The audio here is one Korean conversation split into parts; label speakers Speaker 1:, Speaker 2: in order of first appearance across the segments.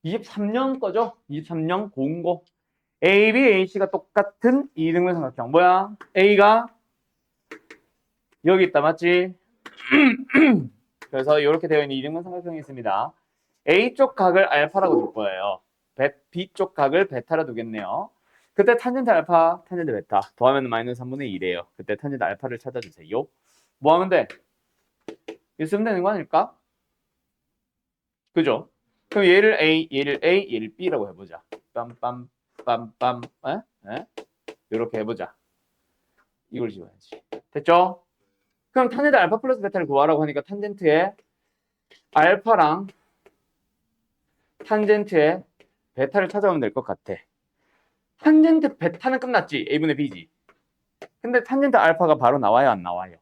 Speaker 1: 23년 거죠? 23년 공고. A, B, A, C가 똑같은 이등분 삼각형. 뭐야? A가 여기 있다, 맞지? 그래서 이렇게 되어 있는 이등분 삼각형이 있습니다. A쪽 각을 알파라고 둘 거예요. B쪽 각을 베타라 두겠네요. 그때 탄젠트 알파, 탄젠트 베타 더하면 마이너스 3분의 1이에요. 그때 탄젠트 알파를 찾아주세요. 뭐 하면 돼? 이거 쓰면 되는 거 아닐까? 그죠? 그럼 얘를 A, 얘를 A, 얘를 B라고 해보자. 빰빰, 빰빰, 에? 이렇게 해보자. 이걸 지워야지. 됐죠? 그럼 탄젠트 알파 플러스 베타를 구하라고 하니까 탄젠트의 알파랑 탄젠트의 베타를 찾아오면 될 것 같아. 탄젠트 베타는 끝났지. A분의 B지. 근데 탄젠트 알파가 바로 나와요? 안 나와요?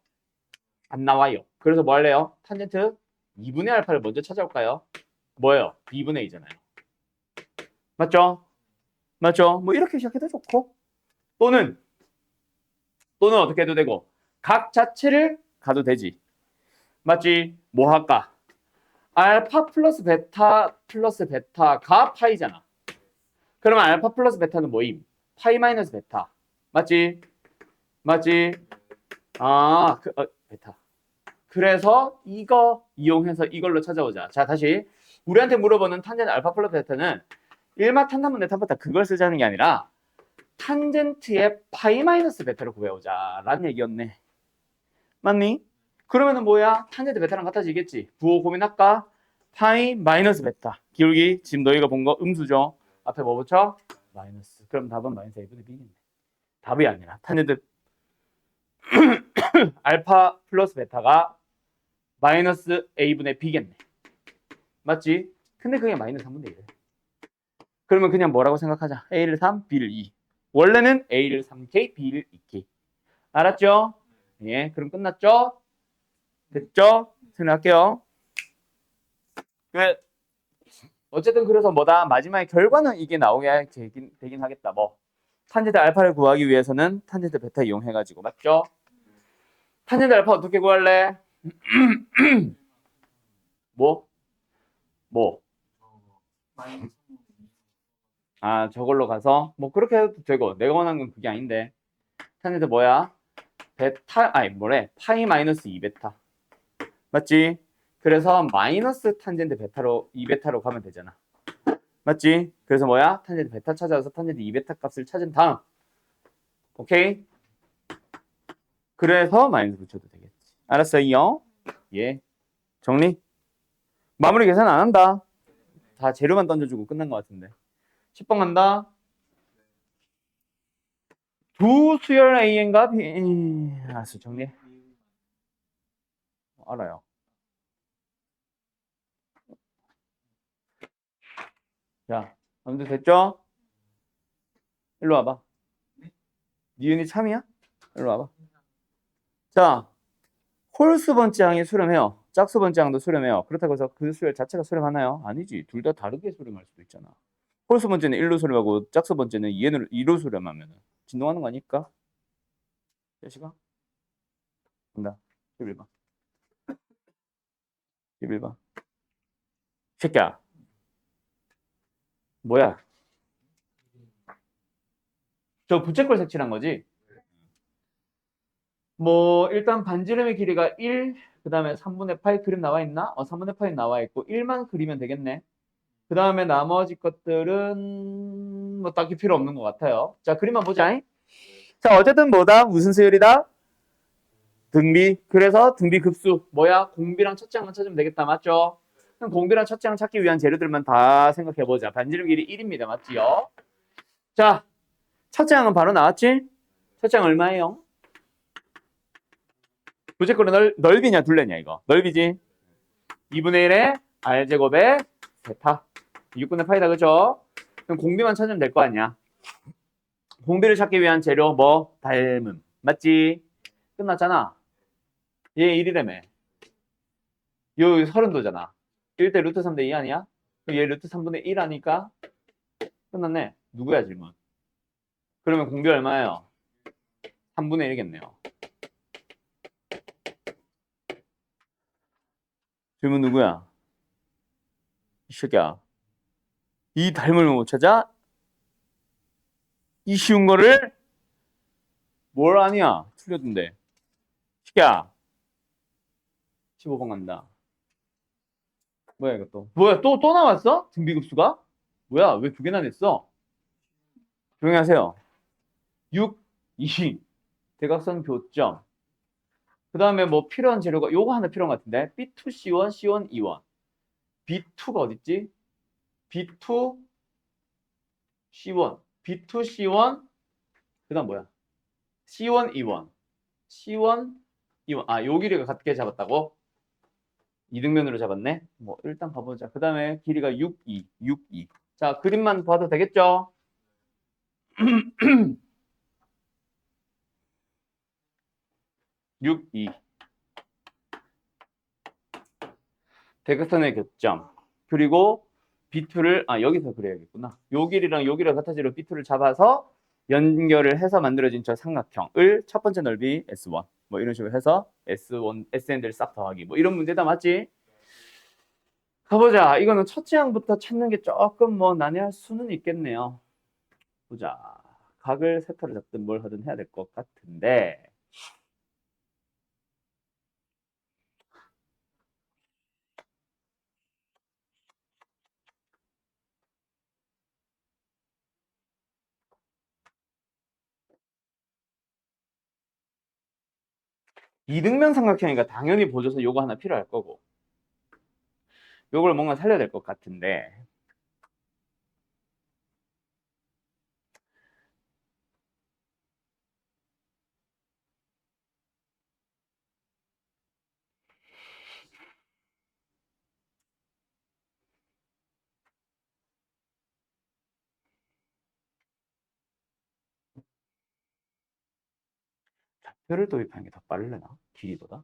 Speaker 1: 안 나와요. 그래서 뭐 할래요? 탄젠트 2분의 알파를 먼저 찾아올까요? 뭐예요? B분의 A잖아요. 맞죠? 맞죠? 뭐 이렇게 시작해도 좋고 또는 어떻게 해도 되고 각 자체를 가도 되지. 맞지? 뭐 할까? 알파 플러스 베타가 파이잖아. 그러면 알파 플러스 베타는 뭐임? 파이 마이너스 베타. 맞지? 맞지? 베타. 그래서 이거 이용해서 이걸로 찾아오자. 자, 다시. 우리한테 물어보는 탄젠트 알파 플러스 베타는 1마 탄단문 네타베타 그걸 쓰자는 게 아니라 탄젠트의 파이 마이너스 베타를 구해오자. 라는 얘기였네. 맞니? 그러면은 뭐야? 탄젠트 베타랑 같아지겠지. 부호 고민할까? 파이 마이너스 베타. 기울기 지금 너희가 본 거 음수죠. 앞에 뭐 붙여? 마이너스. 그럼 답은 마이너스 A분의 B겠네. 답이 아니라 탄젠트 알파 플러스 베타가 마이너스 A분의 B겠네. 맞지? 근데 그게 마이너스 3분의 1. 그러면 그냥 뭐라고 생각하자. A를 3, B를 2. 원래는 A를 3K, B를 2K. 알았죠? 예, 그럼 끝났죠? 됐죠? 생각할게요. 어쨌든 그래서 뭐다? 마지막에 결과는 이게 나오게 되긴 하겠다. 뭐 탄젠트 알파를 구하기 위해서는 탄젠트 베타 이용해가지고 맞죠? 탄젠트 알파 어떻게 구할래? 뭐? 뭐? 저걸로 가서 뭐 그렇게 해도 되고 내가 원하는 건 그게 아닌데 탄젠트 뭐야? 베타 파이 마이너스 2베타 맞지? 그래서 마이너스 탄젠트 베타로 2베타로 가면 되잖아. 맞지? 그래서 뭐야? 탄젠트 베타 찾아서 탄젠트 2베타 값을 찾은 다음 오케이? 그래서 마이너스 붙여도 되겠지. 알았어요? 예. 정리? 마무리 계산 안 한다. 다 재료만 던져주고 끝난 것 같은데. 10번 간다. 두 수열 AN과 B. 알았어, 정리해. 알아요. 자, 아무튼 됐죠? 일로 와봐. 니은이 참이야? 일로 와봐. 자, 홀수 번째 항이 수렴해요. 짝수 번째 항도 수렴해요. 그렇다고 해서 그 수열 자체가 수렴하나요? 아니지. 둘 다 다르게 수렴할 수도 있잖아. 홀수 번째는 1로 수렴하고 짝수 번째는 2로 수렴하면 진동하는 거 아닐까? 자식아? 간다. 11번. 11번. 새끼야. 뭐야? 저 부채꼴 색칠한 거지? 뭐 일단 반지름의 길이가 1, 그 다음에 3분의 8 그림 나와 있나? 3분의 8이 나와 있고 1만 그리면 되겠네. 그 다음에 나머지 것들은 뭐 딱히 필요 없는 것 같아요. 자, 그림만 보자. 자, 어쨌든 뭐다? 무슨 수열이다? 등비. 그래서 등비 급수. 뭐야? 공비랑 첫째 항만 찾으면 되겠다. 맞죠? 그럼 공비랑 첫째 항 찾기 위한 재료들만 다 생각해보자. 반지름 길이 1입니다. 맞지요? 자, 첫째 항은 바로 나왔지? 첫째 항 얼마예요? 부채꼴의 넓이냐 둘레냐 이거. 넓이지? 2분의 1에 r제곱에 베타. 6분의 파이다 그죠? 그럼 공비만 찾으면 될 거 아니야. 공비를 찾기 위한 재료 뭐? 닮음. 맞지? 끝났잖아. 얘 1이라며. 요 30도잖아. 1대 루트 3대 2 아니야? 그럼 얘 루트 3분의 1 하니까 끝났네. 누구야 질문? 그러면 공비 얼마예요? 3분의 1이겠네요. 질문 누구야? 이 새끼야. 이 닮음을 못 찾아? 이 쉬운 거를 뭘 아니야? 틀렸던데. 시야 15번 간다. 뭐야 이것도? 뭐야 또 나왔어? 등비급수가? 뭐야 왜 두 개나 냈어? 조용히 하세요. 6, 2, 대각선 교점. 그 다음에 뭐 필요한 재료가 요거 하나 필요한 것 같은데 B2, C1, C1, E1. B2가 어딨지? B2, C1. B2, C1. 그 다음 뭐야? C1, E1. C1, E1. 아, 요 길이가 같게 잡았다고? 이등변으로 잡았네? 뭐 일단 가보자. 그 다음에 길이가 6, 2, 6, 2. 자, 그림만 봐도 되겠죠? 6, 2. 대각선의 교점. 그리고 B2를 여기서 그려야겠구나. 요 길이랑 요 길이가 같아지로 B2를 잡아서 연결을 해서 만들어진 저 삼각형을 첫 번째 넓이 S1 뭐 이런 식으로 해서 S1, SN들 싹 더하기 뭐 이런 문제다 맞지? 가보자. 이거는 첫째 항부터 찾는 게 조금 뭐 난해할 수는 있겠네요. 보자. 각을 세타를 잡든 뭘 하든 해야 될 것 같은데 이등변 삼각형이니까 당연히 보조서 요거 하나 필요할 거고 요걸 뭔가 살려야 될 것 같은데 표를 도입하는 게 더 빠르려나? 길이보다?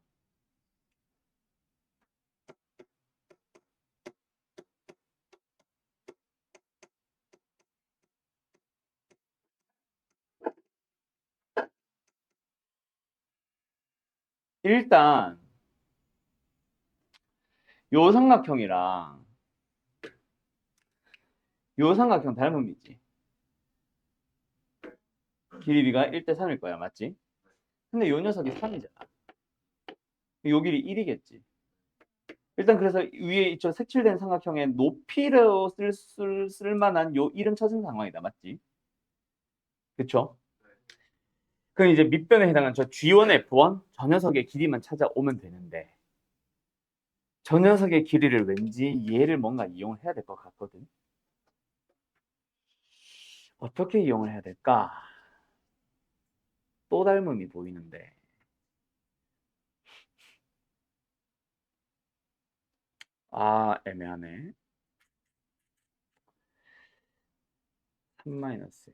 Speaker 1: 일단 요 삼각형이랑 요 삼각형 닮음이지. 길이비가 1대 3일 거야. 맞지? 근데 요 녀석이 3이잖아. 요 길이 1이겠지. 일단 그래서 위에 있죠. 색칠된 삼각형의 높이로 쓸 만한 요 이름 찾은 상황이다. 맞지? 그쵸? 그럼 이제 밑변에 해당하는 저 G1, F1 저 녀석의 길이만 찾아오면 되는데 저 녀석의 길이를 왠지 얘를 뭔가 이용을 해야 될 것 같거든. 어떻게 이용을 해야 될까? 또 닮음이 보이는데 애매하네. 3 마이너스.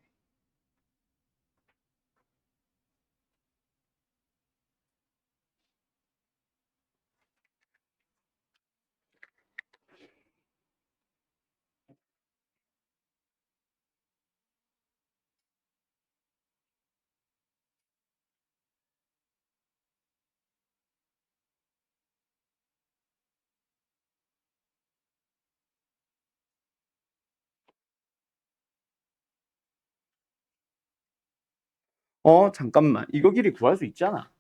Speaker 1: 잠깐만. 이거 길이 구할 수 있잖아.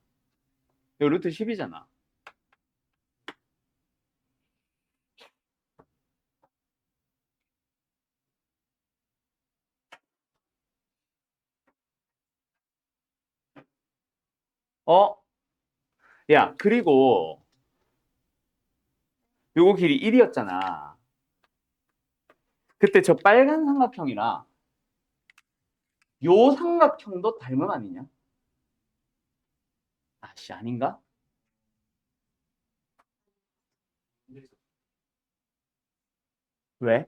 Speaker 1: 이거 루트 10이잖아. 어? 야, 그리고 요거 길이 1이었잖아. 그때 저 빨간 삼각형이랑 요 삼각형도 닮음 아니냐? 아씨, 아닌가? 왜?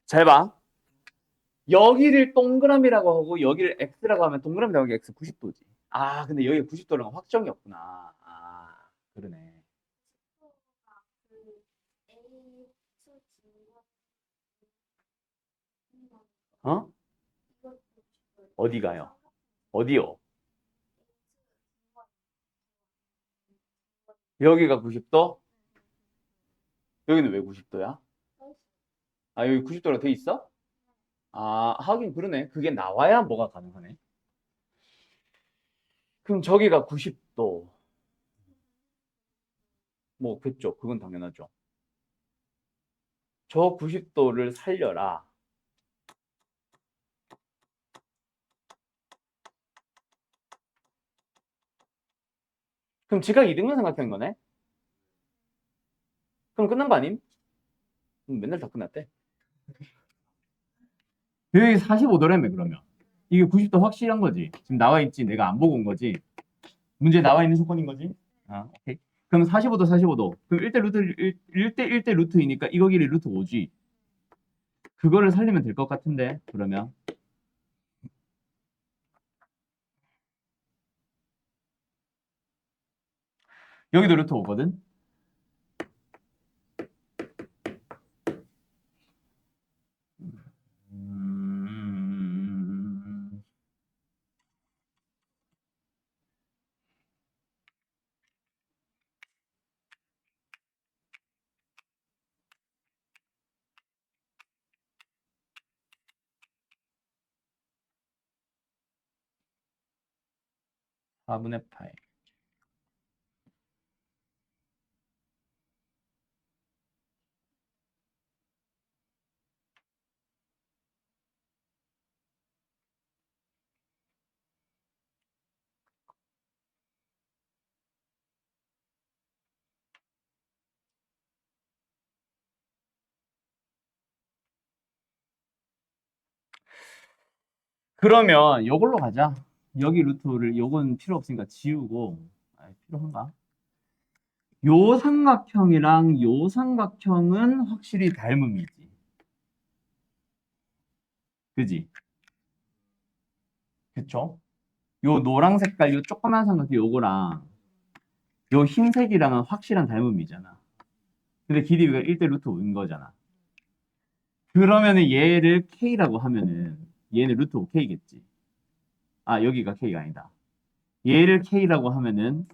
Speaker 1: 잘 봐. 여기를 동그라미라고 하고 여기를 x라고 하면 동그라미 나오기 x 90도지. 근데 여기가 90도랑 확정이 없구나. 그러네. 어? 어디 가요? 어디요? 여기가 90도? 여기는 왜 90도야? 아, 여기 90도로 돼 있어? 아, 하긴 그러네. 그게 나와야 뭐가 가능하네. 그럼 저기가 90도. 뭐, 그죠. 그건 당연하죠. 저 90도를 살려라. 그럼 지각 이등변 삼각형인 거네? 그럼 끝난 거 아님? 맨날 다 끝났대. 여기 45도라며, 그러면. 이게 90도 확실한 거지. 지금 나와 있지. 내가 안 보고 온 거지. 문제에 나와 있는 조건인 거지. 아, 오케이. 그럼 45도, 45도. 그럼 1대 루트, 1대 루트이니까 이거 길이 루트 5지. 그거를 살리면 될 것 같은데, 그러면. 여기도 루트 5거든? 음... 4분의 파이. 그러면 이걸로 가자. 여기 루트를 요건 필요 없으니까 지우고. 아, 필요한가? 요 삼각형이랑 요 삼각형은 확실히 닮음이지. 그지? 그쵸? 요 노랑 색깔 요 조그만 삼각형 요거랑 요 흰색이랑은 확실한 닮음이잖아. 근데 길이가 1대 루트 5인 거잖아. 그러면은 얘를 K라고 하면은 얘는 루트 5K겠지. 아, 여기가 K가 아니다. 얘를 K라고 하면은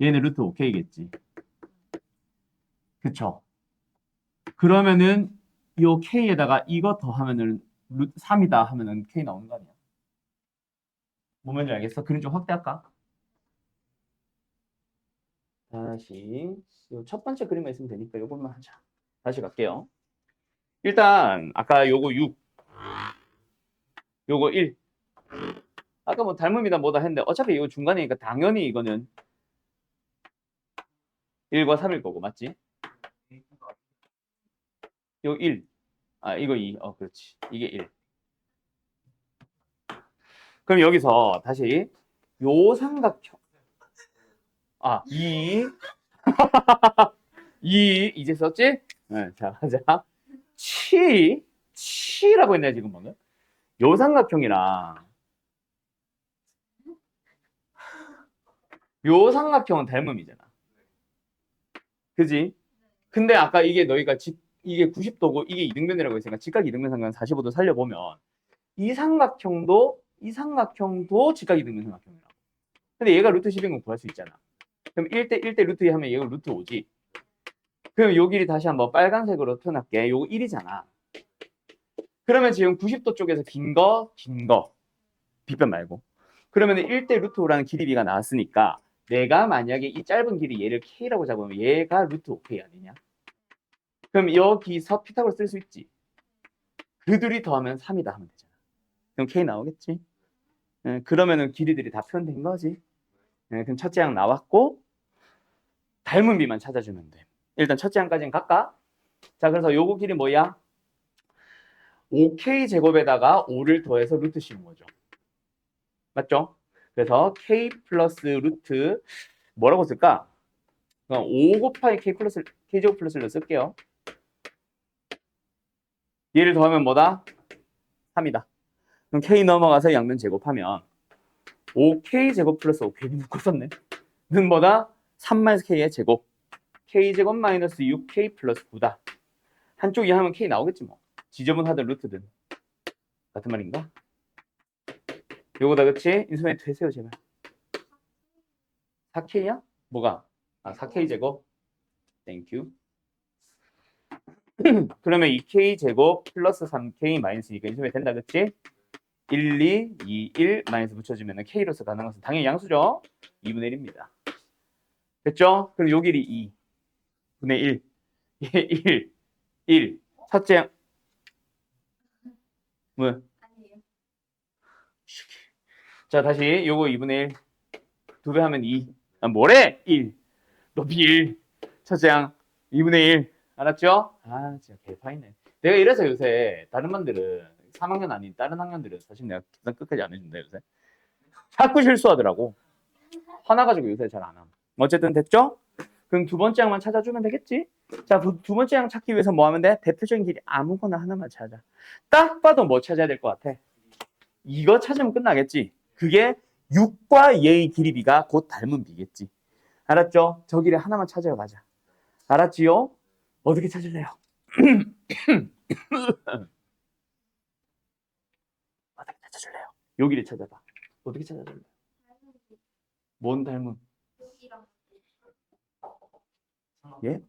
Speaker 1: 얘는 루트 5K겠지. 그쵸? 그러면은 요 K에다가 이거 더하면은 루트 3이다 하면은 K 나오는 거 아니야? 뭔 말인지 알겠어? 그림 좀 확대할까? 다시 첫 번째 그림만 있으면 되니까 요것만 하자. 다시 갈게요. 일단 아까 요거 6, 요거 1. 아까 뭐 닮음이다 뭐다 했는데 어차피 이거 중간이니까 당연히 이거는 1과 3일 거고 맞지? 요 1. 아, 이거 2. 그렇지. 이게 1. 그럼 여기서 다시 요 삼각형. 아, 2. 2 이제 썼지? 네, 자, 가자. 치라고 했네 지금 방금. 요 삼각형이랑 요 삼각형은 닮음이잖아. 그지? 근데 아까 이게 너희가 이게 90도고 이게 이등변이라고 했으니까 직각 이등변 삼각형 45도 살려보면 이 삼각형도 직각 이등변 삼각형이라고. 근데 얘가 루트 10인 건 구할 수 있잖아. 그럼 1대 루트 2 하면 얘가 루트 5지. 그럼 요 길이 다시 한번 빨간색으로 표현할게. 요거 1이잖아. 그러면 지금 90도 쪽에서 긴 거, 빗변 말고. 그러면 1대 루트 5라는 길이비가 나왔으니까 내가 만약에 이 짧은 길이 얘를 K라고 잡으면 얘가 루트 5K 아니냐? 그럼 여기서 피타고라스 쓸 수 있지. 그 둘이 더하면 3이다 하면 되잖아. 그럼 K 나오겠지? 그러면은 길이들이 다 표현된 거지. 그럼 첫째 항 나왔고 닮은 비만 찾아주면 돼. 일단 첫째 항까지는 갈까? 자, 그래서 요거 길이 뭐야? 5K 제곱에다가 5를 더해서 루트 씌운 거죠. 맞죠? 그래서 K 플러스 루트 뭐라고 쓸까? 5 곱하기 K 플러스 K 제곱 플러스를 쓸게요. 얘를 더하면 뭐다? 3이다. 그럼 K 넘어가서 양면 제곱하면 5K 제곱 플러스 5K 묶어 썼네. 는 뭐다? 3-K의 제곱. K제곱 마이너스 6K 플러스 9다. 한쪽이 하면 K 나오겠지 뭐. 지저분하든 루트든. 같은 말인가? 요거다 그치? 인수분해 되세요 제발. 4K야? 뭐가? 아 4K 제곱. 땡큐. 그러면 2k 제곱 플러스 3k 마이너스 2가 이쯤에 된다, 그치? 1, 2, 2, 1 마이너스 붙여주면 k로서 가능한 것은 당연히 양수죠? 2분의 1입니다. 됐죠? 그럼 요 길이 2, 분의 1, 1, 1. 첫째, 뭐? 자, 다시 요거 2분의 1. 2배 하면 2. 아, 뭐래? 1. 높이 1. 첫째 양 2분의 1. 알았죠? 아, 진짜 개파이네. 내가 이래서 요새 다른 반들은 3학년 아닌 다른 학년들은 사실 내가 계산 끝까지 안 해준다, 요새. 자꾸 실수하더라고. 화나가지고 요새 잘 안 함. 어쨌든 됐죠? 그럼 두 번째 양만 찾아주면 되겠지? 자, 두 번째 양 찾기 위해서 뭐 하면 돼? 대표적인 길이 아무거나 하나만 찾아. 딱 봐도 뭐 찾아야 될 것 같아? 이거 찾으면 끝나겠지? 그게 6과 얘의 길이 비가 곧 닮은 비겠지. 알았죠? 저 길에 하나만 찾아요, 가자. 알았지요? 어떻게 찾을래요? 어떻게 찾아줄래요? 요 길이 찾아봐. 어떻게 찾아줄래요? 뭔 닮은? 예?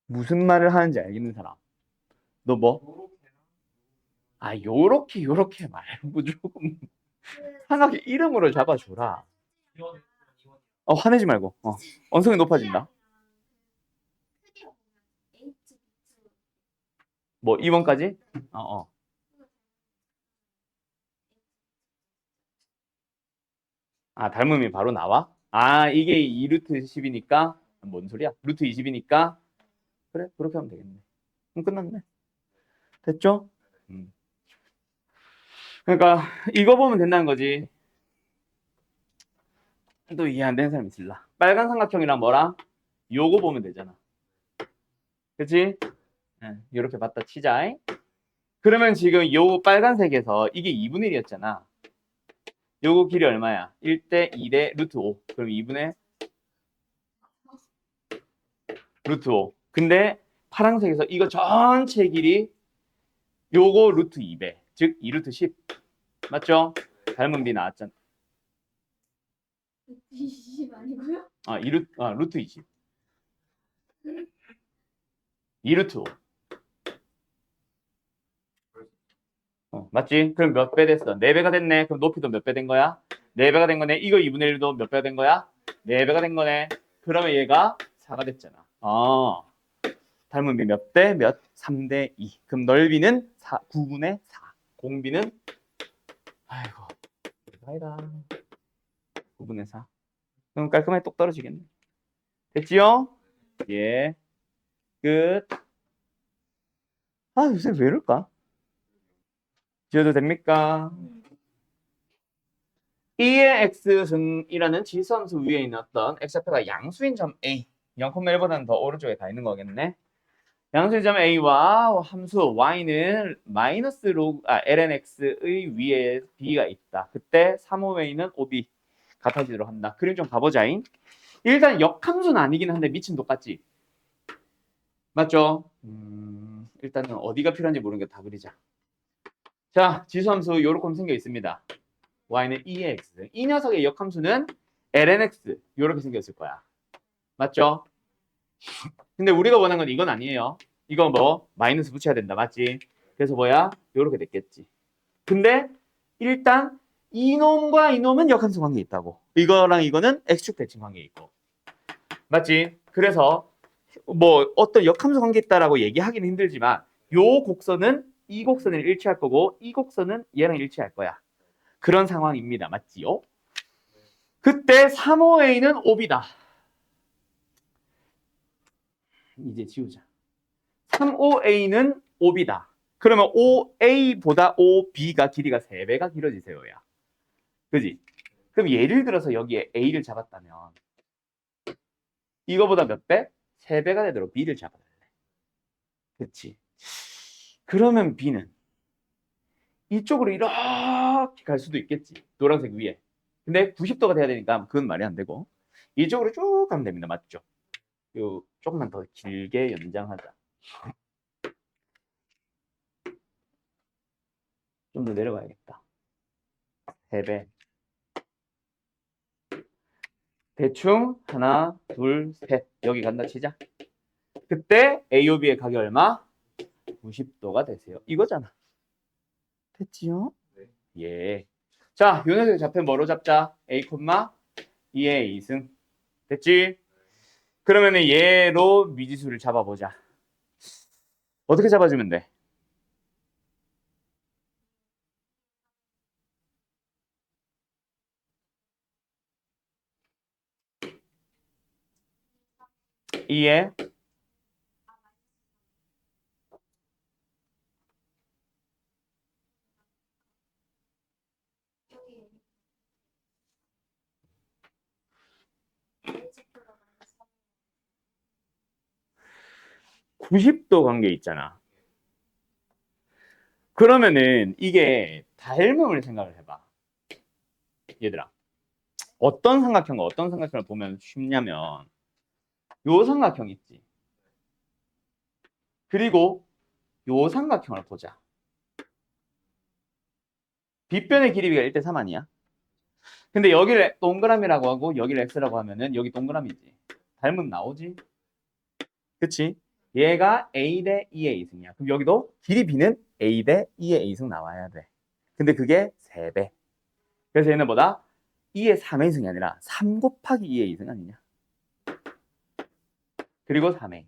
Speaker 1: 무슨 말을 하는지 알겠는 사람. 너 뭐? 아, 요렇게 말고 조금 상하게 이름으로 잡아줘라. 화내지 말고. 언성이 높아진다. 뭐 2번까지? 어. 아, 닮음이 바로 나와? 아, 이게 2루트 10이니까 뭔 소리야? 루트 20이니까 그래, 그렇게 하면 되겠네. 그럼 끝났네. 됐죠? 그러니까 이거 보면 된다는 거지. 또 이해 안 되는 사람 있을라. 빨간 삼각형이랑 뭐랑? 요거 보면 되잖아. 그치? 이렇게 봤다 치자. 그러면 지금 요 빨간색에서 이게 2분의 1이었잖아. 요거 길이 얼마야? 1대 2대 루트 5. 그럼 2분의 루트 5. 근데 파란색에서 이거 전체 길이 요거 루트 2배. 즉 2루트 10. 맞죠? 닮은 비 나왔잖아.
Speaker 2: 20 아니고요?
Speaker 1: 루트 20. 2루트 5. 맞지? 그럼 몇 배 됐어? 4배가 됐네. 그럼 높이도 몇 배 된 거야? 4배가 된 거네. 이거 2분의 1도 몇 배가 된 거야? 4배가 된 거네. 그러면 얘가 4가 됐잖아. 닮은 비 몇 대? 몇? 3대 2. 그럼 넓이는 9분의 4. 공비는 아이고 아이다. 9분의 4. 그럼 깔끔하게 똑 떨어지겠네. 됐지요? 예. 끝. 요새 왜 이럴까? 지어도 됩니까? 2의 x승이라는 지수함수 위에 있는 어떤 x좌표가 양수인 점 A 0,1보다는 더 오른쪽에 가 있는 거겠네. 양수인 점 A와 함수 y는 마이너스 lnx의 위에 b가 있다. 그때 3호웨이는 OB 같아지도록 한다. 그림 좀 가보자잉. 일단 역함수는 아니긴 한데 미친 똑같지? 맞죠? 일단은 어디가 필요한지 모르는 게 다 그리자. 자, 지수함수 요렇게 생겨 있습니다. y는 2의 x. 이 녀석의 역함수는 lnx 이렇게 생겼을 거야. 맞죠? 근데 우리가 원하는 건 이건 아니에요. 이거 뭐 마이너스 붙여야 된다. 맞지? 그래서 뭐야? 이렇게 됐겠지. 근데 일단 이놈과 이놈은 역함수 관계 있다고. 이거랑 이거는 x축 대칭 관계 있고. 맞지? 그래서 뭐 어떤 역함수 관계 있다라고 얘기하기는 힘들지만 요 곡선은 이 곡선을 일치할 거고 이 곡선은 얘랑 일치할 거야. 그런 상황입니다. 맞지요? 그때 3호A는 OB다. 이제 지우자. 3OA는 OB다. 그러면 OA보다 OB가 길이가 3배가 길어지세요야. 그지? 그럼 예를 들어서 여기에 A를 잡았다면 이거보다 몇 배? 3배가 되도록 B를 잡아달래. 그치? 그러면 B는 이쪽으로 이렇게 갈 수도 있겠지. 노란색 위에. 근데 90도가 돼야 되니까 그건 말이 안 되고 이쪽으로 쭉 가면 됩니다. 맞죠? 요 조금만 더 길게 연장하자. 좀 더 내려가야겠다. 3배. 대충 하나, 둘, 셋. 여기 간다 치자. 그때 AOB의 각이 얼마? 90도가 되세요. 이거잖아. 됐지요?
Speaker 2: 네.
Speaker 1: 예. 자, 요 녀석 좌표 뭐로 잡자? A, 2의 2승. 됐지? 그러면은 얘로 미지수를 잡아보자. 어떻게 잡아주면 돼? 이에 90도 관계 있잖아. 그러면은 이게 닮음을 생각을 해봐. 얘들아. 어떤 삼각형과 어떤 삼각형을 보면 쉽냐면 요 삼각형 있지. 그리고 요 삼각형을 보자. 빗변의 길이가 1대 3 아니야? 근데 여기를 동그라미라고 하고 여기를 x라고 하면은 여기 동그라미지. 닮음 나오지? 그치? 얘가 a 대 2의 2승이야. 그럼 여기도 길이 b는 a 대 2의 2승 나와야 돼. 근데 그게 3배. 그래서 얘는 뭐다? 2의 3의 2승이 아니라 3 곱하기 2의 2승 아니냐? 그리고 3의.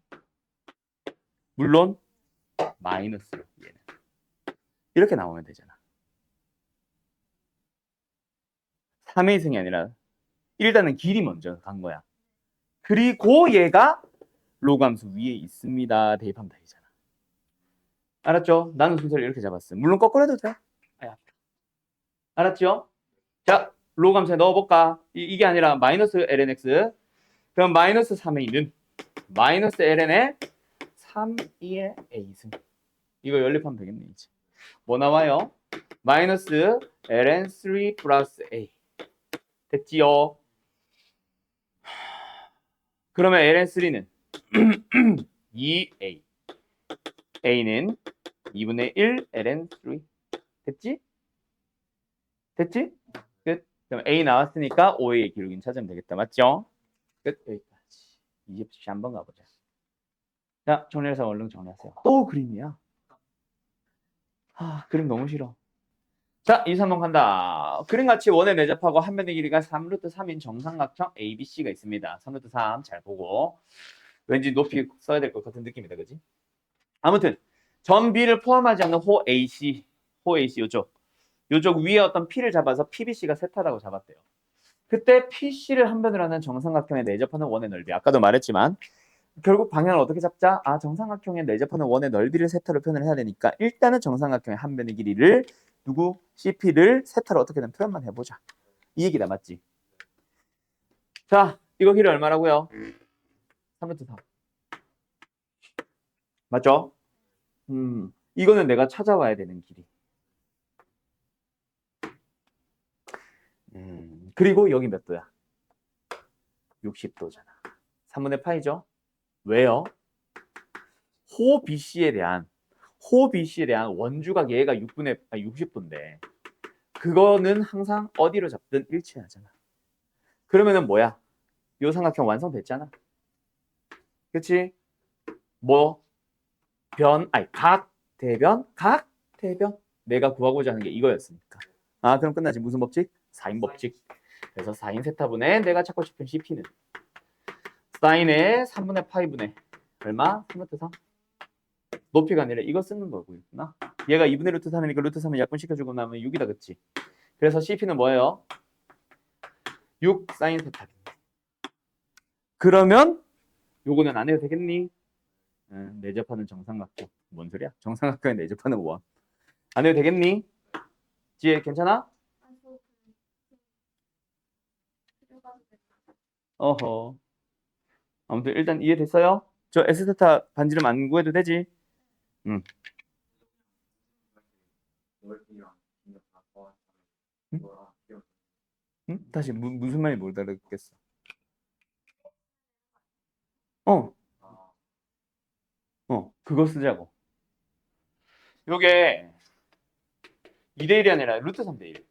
Speaker 1: 물론 마이너스로 얘는. 이렇게 나오면 되잖아. 3의 2승이 아니라 일단은 길이 먼저 간 거야. 그리고 얘가 로감수 위에 있습니다. 대입하면 되잖아. 알았죠? 나는 순서를 이렇게 잡았어. 물론 거꾸로 해도 돼. 아야. 알았죠? 자, 로감수에 넣어볼까? 이게 아니라 마이너스 lnx. 그럼 마이너스 3에 있는 마이너스 ln의 3의 a승. 이거 연립하면 되겠네, 이제. 뭐 나와요? 마이너스 ln3 플러스 a. 됐지요? 그러면 ln3는 2a. a는 2분의 1 ln3. 됐지? 됐지? 끝. 그럼 a 나왔으니까 5a의 기록인 찾으면 되겠다. 맞죠? 끝. 여기까지. 20시 한번 가보자. 자, 정리해서 얼른 정리하세요. 또 그림이야. 그림 너무 싫어. 자, 2, 3번 간다. 그림같이 원에 내접하고 한 변의 길이가 3루트 3인 정삼각형 ABC가 있습니다. 3루트 3 잘 보고. 왠지 높이 써야 될 것 같은 느낌이다. 그지? 아무튼 점 B를 포함하지 않는 호 AC, 호 AC 요쪽 위에 어떤 P를 잡아서 PBC가 세타라고 잡았대요. 그때 PC를 한 변을 하는 정삼각형에 내접하는 원의 넓이. 아까도 말했지만 결국 방향을 어떻게 잡자? 정삼각형에 내접하는 원의 넓이를 세타로 표현을 해야 되니까 일단은 정삼각형의 한 변의 길이를 누구? CP를 세타로 어떻게든 표현만 해보자. 이 얘기다. 맞지? 자, 이거 길이 얼마라고요? 3루트 3. 맞죠? 이거는 내가 찾아와야 되는 길이. 그리고 여기 몇 도야? 60도잖아. 3분의 파이죠? 왜요? 호 BC에 대한 원주각 얘가 60도인데 그거는 항상 어디로 잡든 일치하잖아. 그러면은 뭐야? 요 삼각형 완성됐잖아. 그치? 뭐? 각, 대변. 내가 구하고자 하는 게 이거였으니까. 그럼 끝나지. 무슨 법칙? 사인 법칙. 그래서 사인 세타분의 내가 찾고 싶은 CP는 사인의 3분의 파이분의 얼마? 3루트 3. 높이가 아니라 이거 쓰는 거구나. 얘가 2분의 루트 3이니까 루트 3을 약분시켜주고 나면 6이다. 그치? 그래서 CP는 뭐예요? 6 사인 세타. 그러면 요거는 안 해도 되겠니? 내접하는 정삼각형. 뭔 소리야? 정삼각형에 내접하는 원. 안 해도 되겠니? 지혜 괜찮아? 어허. 아무튼 일단 이해됐어요? 저 S세타 반지름 안 구해도 되지? 응. 응? 응? 다시 무슨 말이 못 알아듣겠어. 그거 쓰자고. 요게 2대1이 아니라 루트 3대1.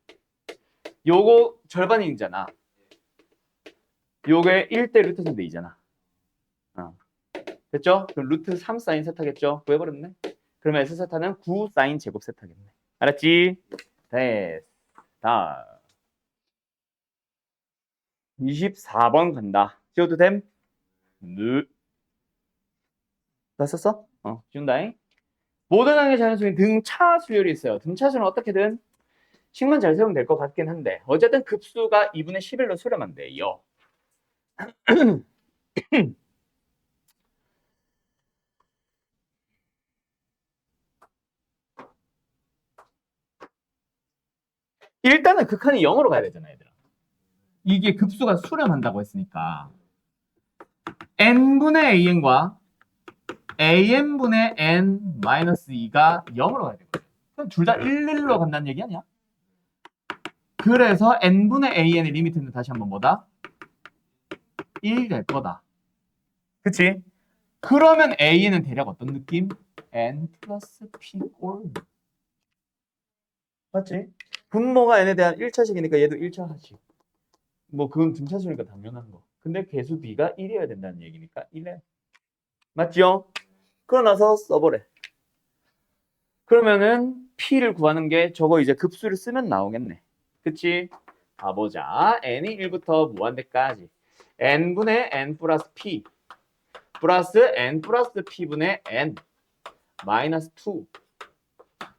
Speaker 1: 요거 절반이잖아. 요게 1대 루트 3대 2잖아. 됐죠? 그럼 루트 3 사인 세타겠죠? 구해버렸네. 그러면 S 세타는 9 사인 제곱 세타겠네. 알았지? 됐다. 24번 간다. 지워도 됨? 네. 다 썼어? 지운다잉. 모든 항의 자연수인 등차 수열이 있어요. 등차 수는 어떻게든 식만 잘 세우면 될 것 같긴 한데 어쨌든 급수가 2분의 11로 수렴하면 돼요. 일단은 극한이 0으로 가야 되잖아, 얘들아. 이게 급수가 수렴한다고 했으니까 n분의 an과 an분의 n-2가 0으로 가야 되거든. 그럼 둘 다 1, 1로 간다는 얘기 아니야? 그래서 n분의 an의 리미트는 다시 한번 뭐다? 1 될 거다. 그치? 그러면 an은 대략 어떤 느낌? n 플러스 p 꼴. 맞지? 분모가 n에 대한 1차식이니까 얘도 1차식. 뭐 그건 등차수니까 당연한 거. 근데 개수 b가 1이어야 된다는 얘기니까 1에. 맞지요? 그러고 나서 써보래. 그러면은 p를 구하는 게 저거 이제 급수를 쓰면 나오겠네. 그치? 가보자. n이 1부터 무한대까지. n분의 n 플러스 p 플러스 n 플러스 p분의 n 마이너스 2.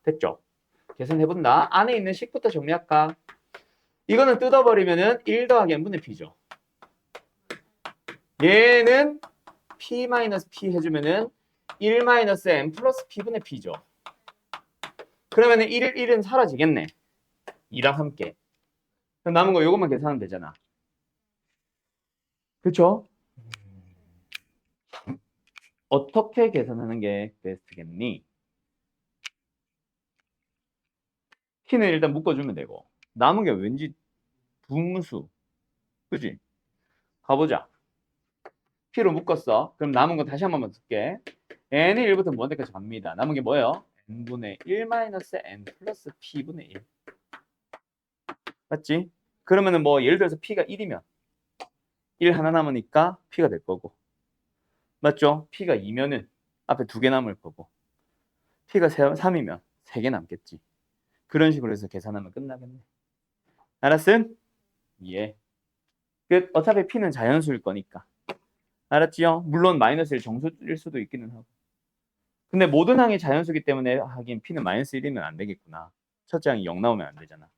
Speaker 1: 됐죠? 계산해본다. 안에 있는 식부터 정리할까? 이거는 뜯어버리면은 1 더하기 n분의 p죠. 얘는 p-p 해주면은 1-n 플러스 p분의 p죠. 그러면은 1은 사라지겠네. 2랑 함께. 그럼 남은 거 요것만 계산하면 되잖아. 그쵸? 어떻게 계산하는 게 베스트겠니? p는 일단 묶어주면 되고 남은 게 왠지 분수. 그치? 가보자. p로 묶었어. 그럼 남은 거 다시 한 번만 쓸게. n이 1부터 무한대까지 갑니다. 남은 게 뭐예요? n분의 1-n 플러스 p분의 1. 맞지? 그러면은 뭐 예를 들어서 p가 1이면 1 하나 남으니까 p가 될 거고. 맞죠? p가 2면은 앞에 2개 남을 거고. p가 3이면 3개 남겠지. 그런 식으로 해서 계산하면 끝나겠네. 알았음? 예. 끝. 어차피 p는 자연수일 거니까. 알았지요? 물론 마이너스 1 정수일 수도 있기는 하고. 근데 모든 항이 자연수기 때문에 하긴 p는 마이너스 1이면 안 되겠구나. 첫째 항이 0 나오면 안 되잖아.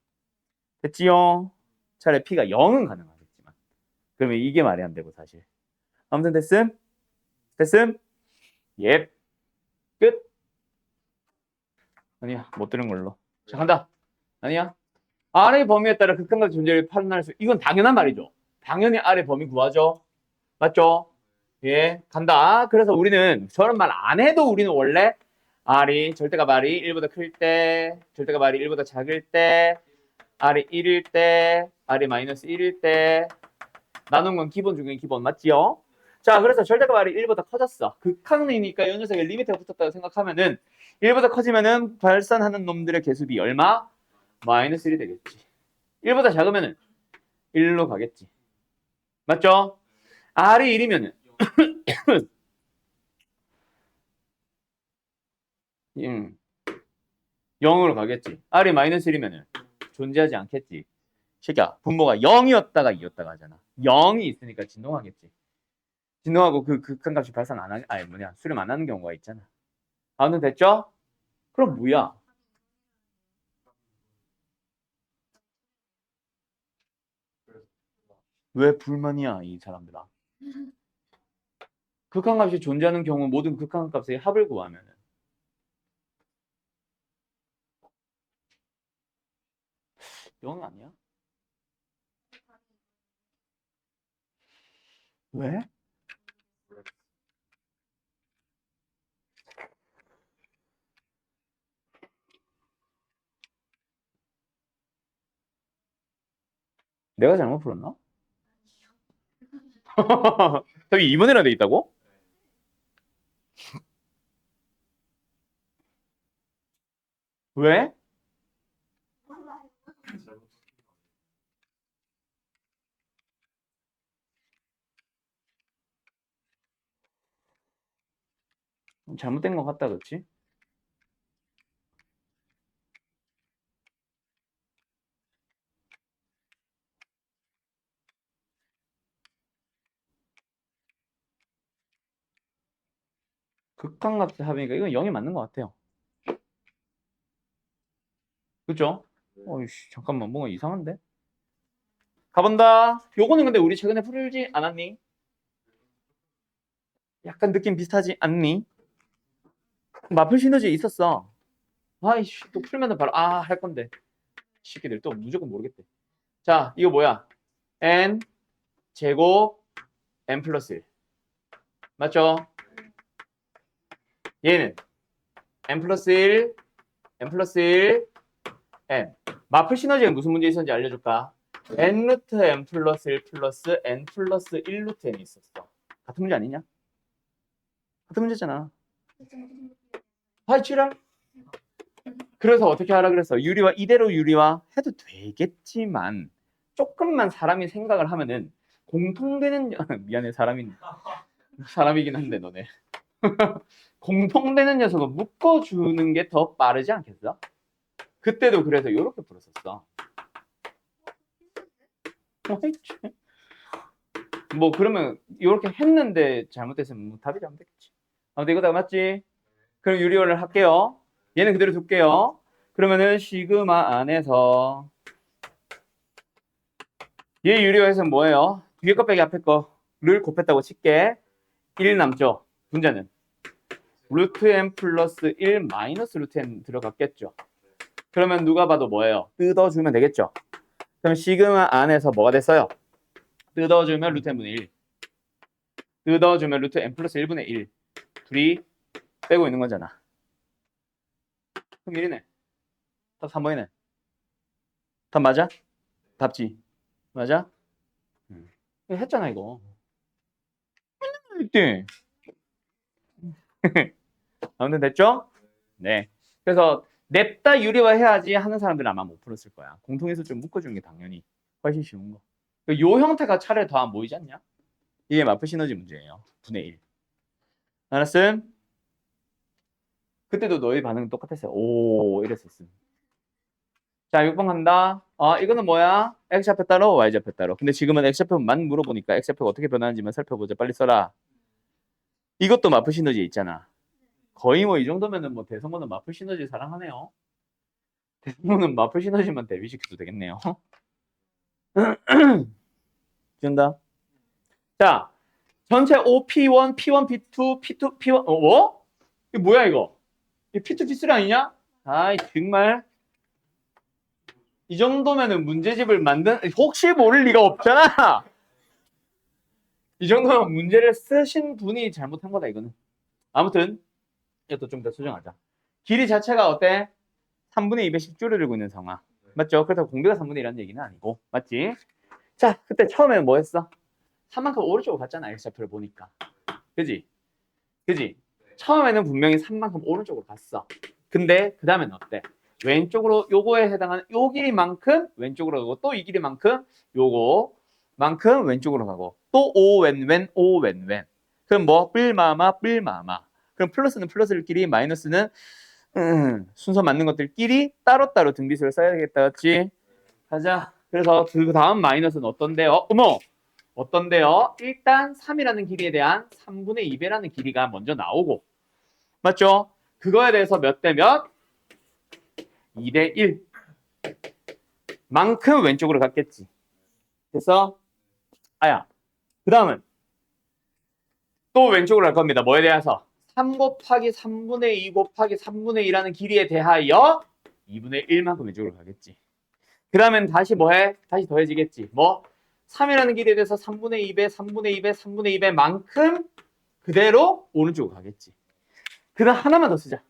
Speaker 1: 됐지요? 차라리 p가 0은 가능하겠지만. 그러면 이게 말이 안 되고 사실. 아무튼 됐음? 됐음? 예. 끝. 아니야. 못 들은 걸로. 자, 간다. 아니야. 아래 범위에 따라 극한과 존재를 판단할 수. 이건 당연한 말이죠. 당연히 아래 범위 구하죠. 맞죠? 예. 간다. 그래서 우리는 저런 말 안 해도 우리는 원래 R이 절대값 R이 1보다 클 때, 절대값 R이 1보다 작을 때, R이 1일 때, R이 마이너스 1일 때 나눈 건 기본 중에 기본 맞지요? 자, 그래서 절대값 R이 1보다 커졌어. 극한이니까 이 녀석에 리미트가 붙었다고 생각하면은 1보다 커지면은 발산하는 놈들의 개수비 얼마? 마이너스 1이 되겠지. 1보다 작으면은 1로 가겠지. 맞죠? R이 1이면은 0으로 가겠지. R이 마이너스 1이면은 존재하지 않겠지. 새끼야, 분모가 0이었다가 2였다가 하잖아. 0이 있으니까 진동하겠지. 진동하고 그 극한값이 발산 안 하는, 아니 뭐냐, 수렴 안 하는 경우가 있잖아. 아무튼 됐죠? 그럼 뭐야? 왜 불만이야, 이 사람들아? 극한값이 존재하는 경우 모든 극한값의 합을 구하면은 0 아니야? 왜? 내가 잘못 풀었나? 저기 2번이나 돼 있다고? 왜? 잘못된 것 같다, 그렇지? 극한값의 합이니까 이건 0이 맞는 것 같아요. 그죠? 어이씨, 잠깐만, 뭔가 이상한데? 가본다. 요거는 근데 우리 최근에 풀지 않았니? 약간 느낌 비슷하지 않니? 마플 시너지 있었어. 아이씨, 또 풀면은 바로, 할 건데. 새끼들 또 무조건 모르겠대. 자, 이거 뭐야? n 제곱 n 플러스 1. 맞죠? 얘는 n 플러스 1, n 플러스 1, n. 마플 시너지는 무슨 문제 있었는지 알려줄까? n 루트 n 플러스 1 플러스 n 플러스 1 루트 n이 있었어. 같은 문제 아니냐? 같은 문제잖아. 아이, 지랄. 그래서 어떻게 하라 그랬어? 유리화, 이대로 유리화 해도 되겠지만, 조금만 사람이 생각을 하면은, 공통되는, 미안해, 사람이긴 한데, 너네. 공통되는 녀석을 묶어주는 게 더 빠르지 않겠어? 그때도 그래서 이렇게 풀었었어. 뭐 그러면 이렇게 했는데 잘못됐으면 뭐 답이 잘못됐겠지. 아무튼 이거 다 맞지? 그럼 유리화를 할게요. 얘는 그대로 둘게요. 그러면은 시그마 안에서 얘 유리화에서는 뭐예요? 뒤에 거 빼기 앞에 거를 곱했다고 칠게. 1 남죠. 분자는 루트 n 플러스 1 마이너스 루트 n 들어갔겠죠. 그러면 누가 봐도 뭐예요? 뜯어주면 되겠죠. 그럼 시그마 안에서 뭐가 됐어요? 뜯어주면 루트 n분의 1. 뜯어주면 루트 n 플러스 1분의 1. 둘이 빼고 있는 거잖아. 그럼 1이네. 답 3번이네. 답 맞아? 답지. 맞아? 이거 했잖아, 이거. 이때. 아무튼 됐죠? 네. 그래서 냅다 유리화 해야지 하는 사람들은 아마 못 풀었을 거야. 공통인수 좀 묶어주는 게 당연히 훨씬 쉬운 거. 요 형태가 차라리 더 안 보이지 않냐? 이게 마프 시너지 문제예요. 분의 1. 알았음? 그때도 너희 반응은 똑같았어요. 오, 이랬었음. 자, 6번 간다. 이거는 뭐야? X좌표 따로, Y좌표 따로. 근데 지금은 X좌표만 물어보니까 X좌표가 어떻게 변하는지만 살펴보자. 빨리 써라. 이것도 마프 시너지 있잖아. 거의 뭐 이 정도면은 뭐 대성어는 마플 시너지 사랑하네요. 대성어는 마플 시너지만 대비시켜도 되겠네요. 준다. 자, 전체 OP1, P1, P2, P2, P1, 뭐? 이게 뭐야 이거? 이게 P2, P3 아니냐? 아이 정말 이 정도면은 문제집을 혹시 모를 리가 없잖아. 이 정도면 문제를 쓰신 분이 잘못한 거다 이거는. 아무튼 이것도 좀 더 수정하자. 길이 자체가 어때? 3분의 2배씩 줄여들고 있는 상황. 맞죠? 그렇다고 공비가 3분의 1이라는 얘기는 아니고. 맞지? 자, 그때 처음에는 뭐 했어? 3만큼 오른쪽으로 갔잖아. X좌표를 보니까. 그지? 그지? 처음에는 분명히 3만큼 오른쪽으로 갔어. 근데 그 다음에는 어때? 왼쪽으로 요거에 해당하는 요 길이만큼 왼쪽으로 가고 또 이 길이만큼 요거만큼 왼쪽으로 가고 또 오왼왼 그럼 뭐? 뿔마마 뿔마마. 그럼 플러스는 플러스들끼리 마이너스는 순서 맞는 것들끼리 따로따로 등비수를 써야 되겠다. 그렇지? 가자. 그래서 그 다음 마이너스는 어떤데요? 어머! 어떤데요? 일단 3이라는 길이에 대한 3분의 2배라는 길이가 먼저 나오고 맞죠? 그거에 대해서 몇 대 몇? 2대 1 만큼 왼쪽으로 갔겠지. 그래서 그 다음은 또 왼쪽으로 갈 겁니다. 뭐에 대해서? 3 곱하기 3분의 2 곱하기 3분의 2라는 길이에 대하여 2분의 1만큼 왼쪽으로 가겠지. 그 다음엔 다시 뭐해? 다시 더해지겠지. 뭐? 3이라는 길이에 대해서 3분의 2배, 3분의 2배, 3분의 2배만큼 그대로 오른쪽으로 가겠지. 그 다음 하나만 더 쓰자.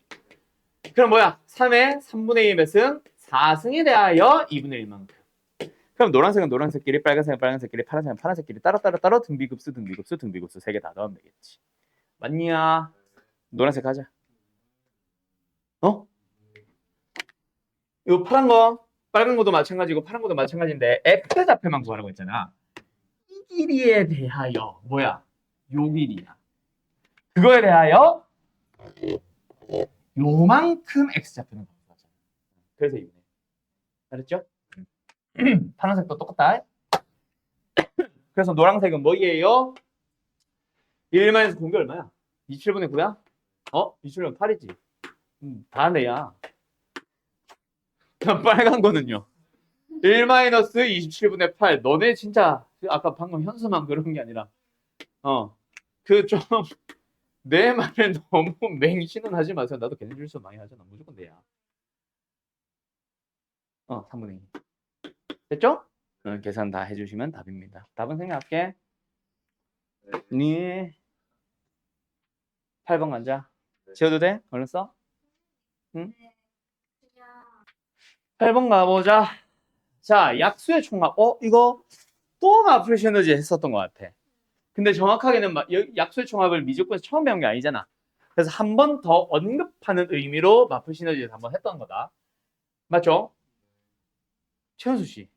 Speaker 1: 그럼 뭐야? 3의 3분의 2 몇은 4승에 대하여 2분의 1만큼. 그럼 노란색은 노란색끼리, 빨간색은 빨간색끼리, 파란색은 파란색끼리 따로 등비급수 3개 다 넣으면 되겠지. 맞냐? 노란색 하자. 어? 이거 파란 거, 빨간 것도 마찬가지고 파란 것도 마찬가지인데 X좌표만 구하라고 했잖아. 이 길이에 대하여 뭐야? 요 길이야. 그거에 대하여 요만큼 x좌표는 가져가잖아. 그래서 2분의 1. 알았죠? 파란색도 똑같다. 그래서 노란색은 뭐예요? 1마이너스 공기 얼마야? 27분의 9야? 27분의 8이지. 다 내야. 빨간 거는요. 1-27분의 8. 너네 진짜 아까 방금 현수만 그런 게 아니라 그 좀 내 말에 너무 맹신은 하지 마세요. 나도 걔네 줄수 많이 하잖아. 무조건 내야. 3분의 2. 됐죠? 계산 다 해주시면 답입니다. 답은 생각할게. 네. 8번 간자. 지워도 돼? 얼른 써. 응? 8번 가보자. 자, 약수의 총합. 이거 또 마플 시너지 했었던 것 같아. 근데 정확하게는 약수의 총합을 미적분에서 처음 배운 게 아니잖아. 그래서 한 번 더 언급하는 의미로 마플 시너지에서 한번 했던 거다. 맞죠? 최현수 씨.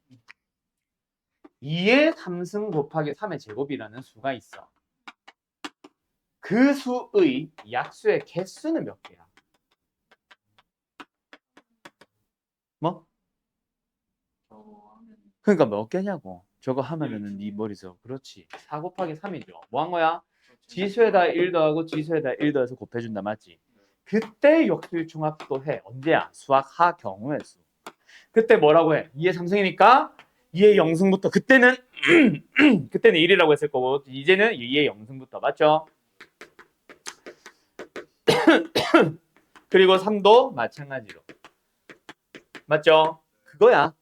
Speaker 1: 2의 3승 곱하기 3의 제곱이라는 수가 있어. 그 수의 약수의 개수는 몇 개야? 뭐? 그러니까 몇 개냐고. 저거 하면은 네 머리에서 그렇지. 4 곱하기 3이죠. 뭐 한 거야? 지수에다 1 더하고 지수에다 1 더해서 곱해준다. 맞지? 그때 역수의 총합도 해. 언제야? 수학 하 경우의 수. 그때 뭐라고 해? 2의 3승이니까 2의 0승부터. 그때는 1이라고 했을 거고 이제는 2의 0승부터. 맞죠? 그리고 3도 마찬가지로. 맞죠? 그거야.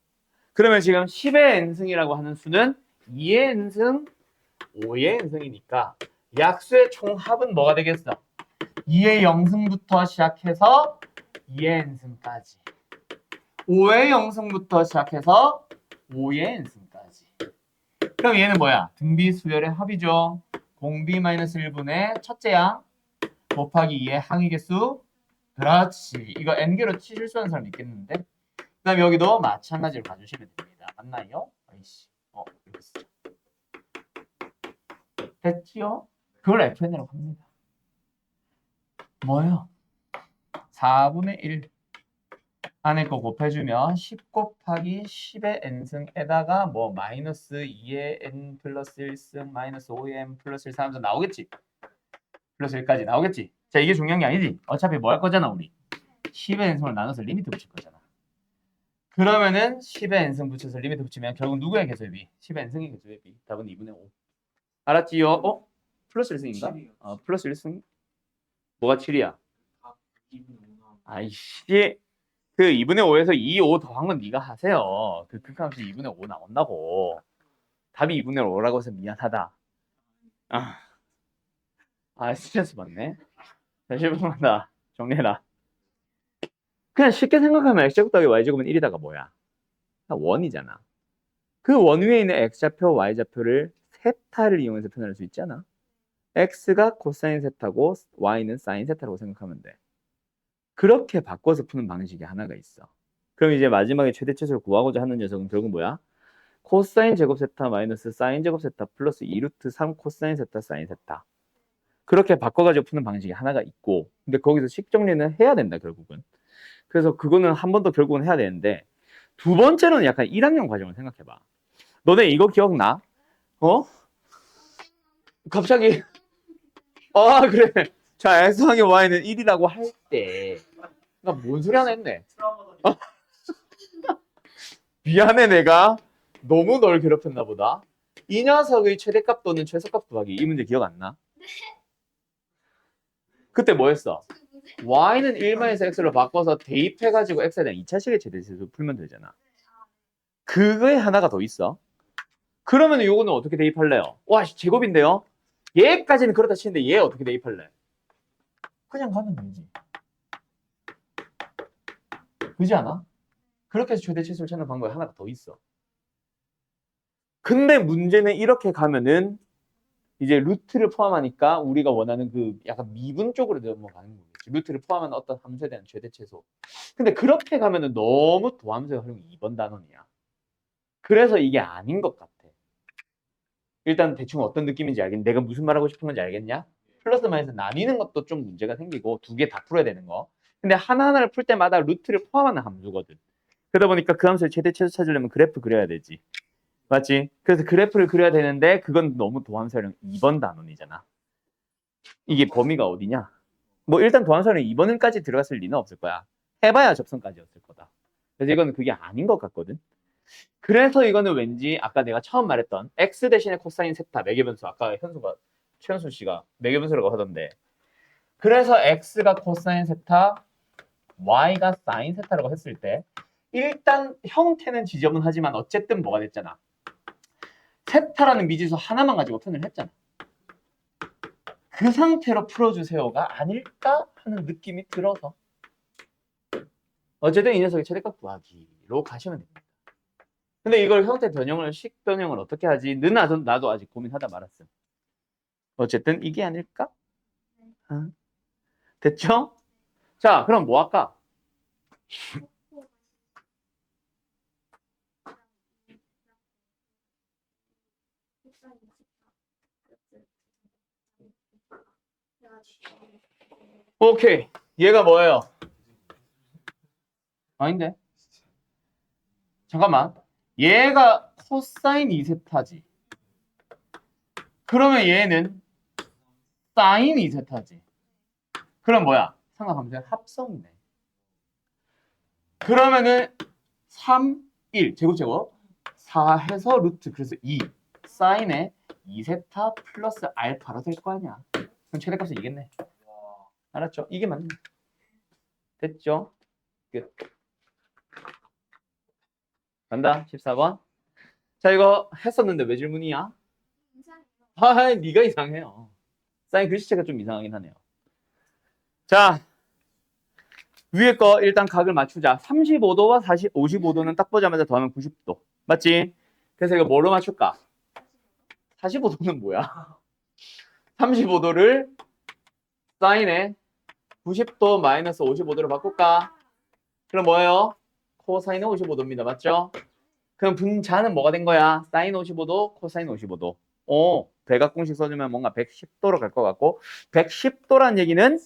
Speaker 1: 그러면 지금 10의 n승이라고 하는 수는 2의 n승, 5의 n승이니까 약수의 총합은 뭐가 되겠어? 2의 0승부터 시작해서 2의 n승까지. 5의 0승부터 시작해서 5의 n승까지. 그럼 얘는 뭐야? 등비 수열의 합이죠. 공비-1분의 첫째 양 곱하기 2의 항의 개수. 그렇지. 이거 n개로 실수하는 사람 있겠는데? 그 다음에 여기도 마찬가지로 봐주시면 됩니다. 맞나요? 아이씨. 이렇게 쓰자. 됐지요? 그걸 FN이라고 합니다. 뭐예요? 4분의 1 안에 거 곱해주면 10 곱하기 10의 n승에다가 뭐 마이너스 2의 n 플러스 1승 마이너스 5의 n 플러스 1 하면서 나오겠지? 플러스 1까지 나오겠지? 자, 이게 중요한 게 아니지? 어차피 뭐 할 거잖아, 우리. 10의 n승을 나눠서 리미트 붙일 거잖아. 그러면은 10의 n승 붙여서 리미트 붙이면 결국 누구의 개수의 비? 10의 n승의 개수의 비. 답은 2분의 5. 알았지요? 플러스 1승인가? 플러스 1승? 뭐가 7이야? 아이씨. 그 2분의 5에서 2, 5 더한 건 네가 하세요. 그 극한값이 2분의 5 나온다고. 답이 2분의 5라고 해서 미안하다. 스트레스 받네. 자, 10번마다 정리해라. 그냥 쉽게 생각하면 x제곱 더하기 y제곱은 1이다가 뭐야? 원이잖아. 그 원 위에 있는 x좌표, y좌표를 세타를 이용해서 표현할 수 있잖아. x가 코사인 세타고 y는 사인 세타라고 생각하면 돼. 그렇게 바꿔서 푸는 방식이 하나가 있어. 그럼 이제 마지막에 최대치수를 구하고자 하는 녀석은 결국 뭐야? 코사인 제곱 세타 마이너스 사인 제곱 세타 플러스 2루트 3 코사인 세타 사인 세타. 그렇게 바꿔가지고 푸는 방식이 하나가 있고, 근데 거기서 식 정리는 해야 된다 결국은. 그래서 그거는 한 번 더 결국은 해야 되는데, 두 번째로는 약간 1학년 과정을 생각해봐. 너네 이거 기억나? 갑자기 그래. 자, x 더하기 y는 1이라고 할 때, 나 뭔 소리 하나 했네. 미안해, 내가 너무 널 괴롭혔나 보다. 이 녀석의 최대값 또는 최소값 더하기. 이 문제 기억 안 나? 그때 뭐 했어? y는 1-x로 바꿔서 대입해가지고 x에 대한 2차식의 최대치수 풀면 되잖아. 그거에 하나가 더 있어. 그러면 요거는 어떻게 대입할래요? 와, 제곱인데요? 얘까지는 그렇다 치는데 얘 어떻게 대입할래? 그냥 가면 되지. 그지 않아? 그렇게 해서 최대치수를 찾는 방법이 하나가 더 있어. 근데 문제는 이렇게 가면은 이제 루트를 포함하니까 우리가 원하는 그 약간 미분 쪽으로 넘어가는 거겠지. 루트를 포함한 어떤 함수에 대한 최대 최소. 근데 그렇게 가면은 너무 도함수의 활용이 2번 단원이야. 그래서 이게 아닌 것 같아. 일단 대충 어떤 느낌인지 알겠니? 내가 무슨 말하고 싶은 건지 알겠냐? 플러스 마이너스 나뉘는 것도 좀 문제가 생기고 두 개 다 풀어야 되는 거. 근데 하나하나를 풀 때마다 루트를 포함하는 함수거든. 그러다 보니까 그 함수의 최대 최소 찾으려면 그래프 그려야 되지. 맞지? 그래서 그래프를 그려야 되는데 그건 너무 도함수령 2번 단원이잖아. 이게 범위가 어디냐? 뭐 일단 도함수령 2번까지 들어갔을 리는 없을 거야. 해봐야 접선까지였을 거다. 그래서 이거는 그게 아닌 것 같거든. 그래서 이거는 왠지 아까 내가 처음 말했던 x 대신에 코사인 세타 매개변수, 아까 최현수 씨가 매개변수라고 하던데, 그래서 x가 코사인 세타, y가 사인 세타라고 했을 때 일단 형태는 지저분하지만 어쨌든 뭐가 됐잖아. 세타라는 미지수 하나만 가지고 표현을 했잖아. 그 상태로 풀어주세요가 아닐까 하는 느낌이 들어서 어쨌든 이 녀석의 최대값 구하기로 가시면 됩니다. 근데 이걸 형태 변형을, 식 변형을 어떻게 하지? 나도 아직 고민하다 말았음. 어쨌든 이게 아닐까? 됐죠? 자, 그럼 뭐 할까? 오케이. 얘가 뭐예요? 아닌데? 잠깐만. 얘가 코사인 2세타지. 그러면 얘는 사인 2세타지. 그럼 뭐야? 삼각함수의 합성이네. 그러면은 3, 1, 제곱 4 해서 루트, 그래서 2 사인에 2세타 플러스 알파로 될 거 아니야. 그럼 최대값은 이겠네. 알았죠? 이게 맞네. 됐죠? 끝. 간다. 14번. 자, 이거 했었는데 왜 질문이야? 아, 네가 이상해요. 사인 글씨체가 좀 이상하긴 하네요. 자, 위에 거 일단 각을 맞추자. 35도와 55도는 딱 보자마자 더하면 90도. 맞지? 그래서 이거 뭐로 맞출까? 45도는 뭐야? 35도를 사인에 90도 마이너스 55도로 바꿀까? 그럼 뭐예요? 코사인은 55도입니다. 맞죠? 그럼 분자는 뭐가 된 거야? 사인 55도, 코사인 55도. 대각공식 써주면 뭔가 110도로 갈 것 같고, 110도란 얘기는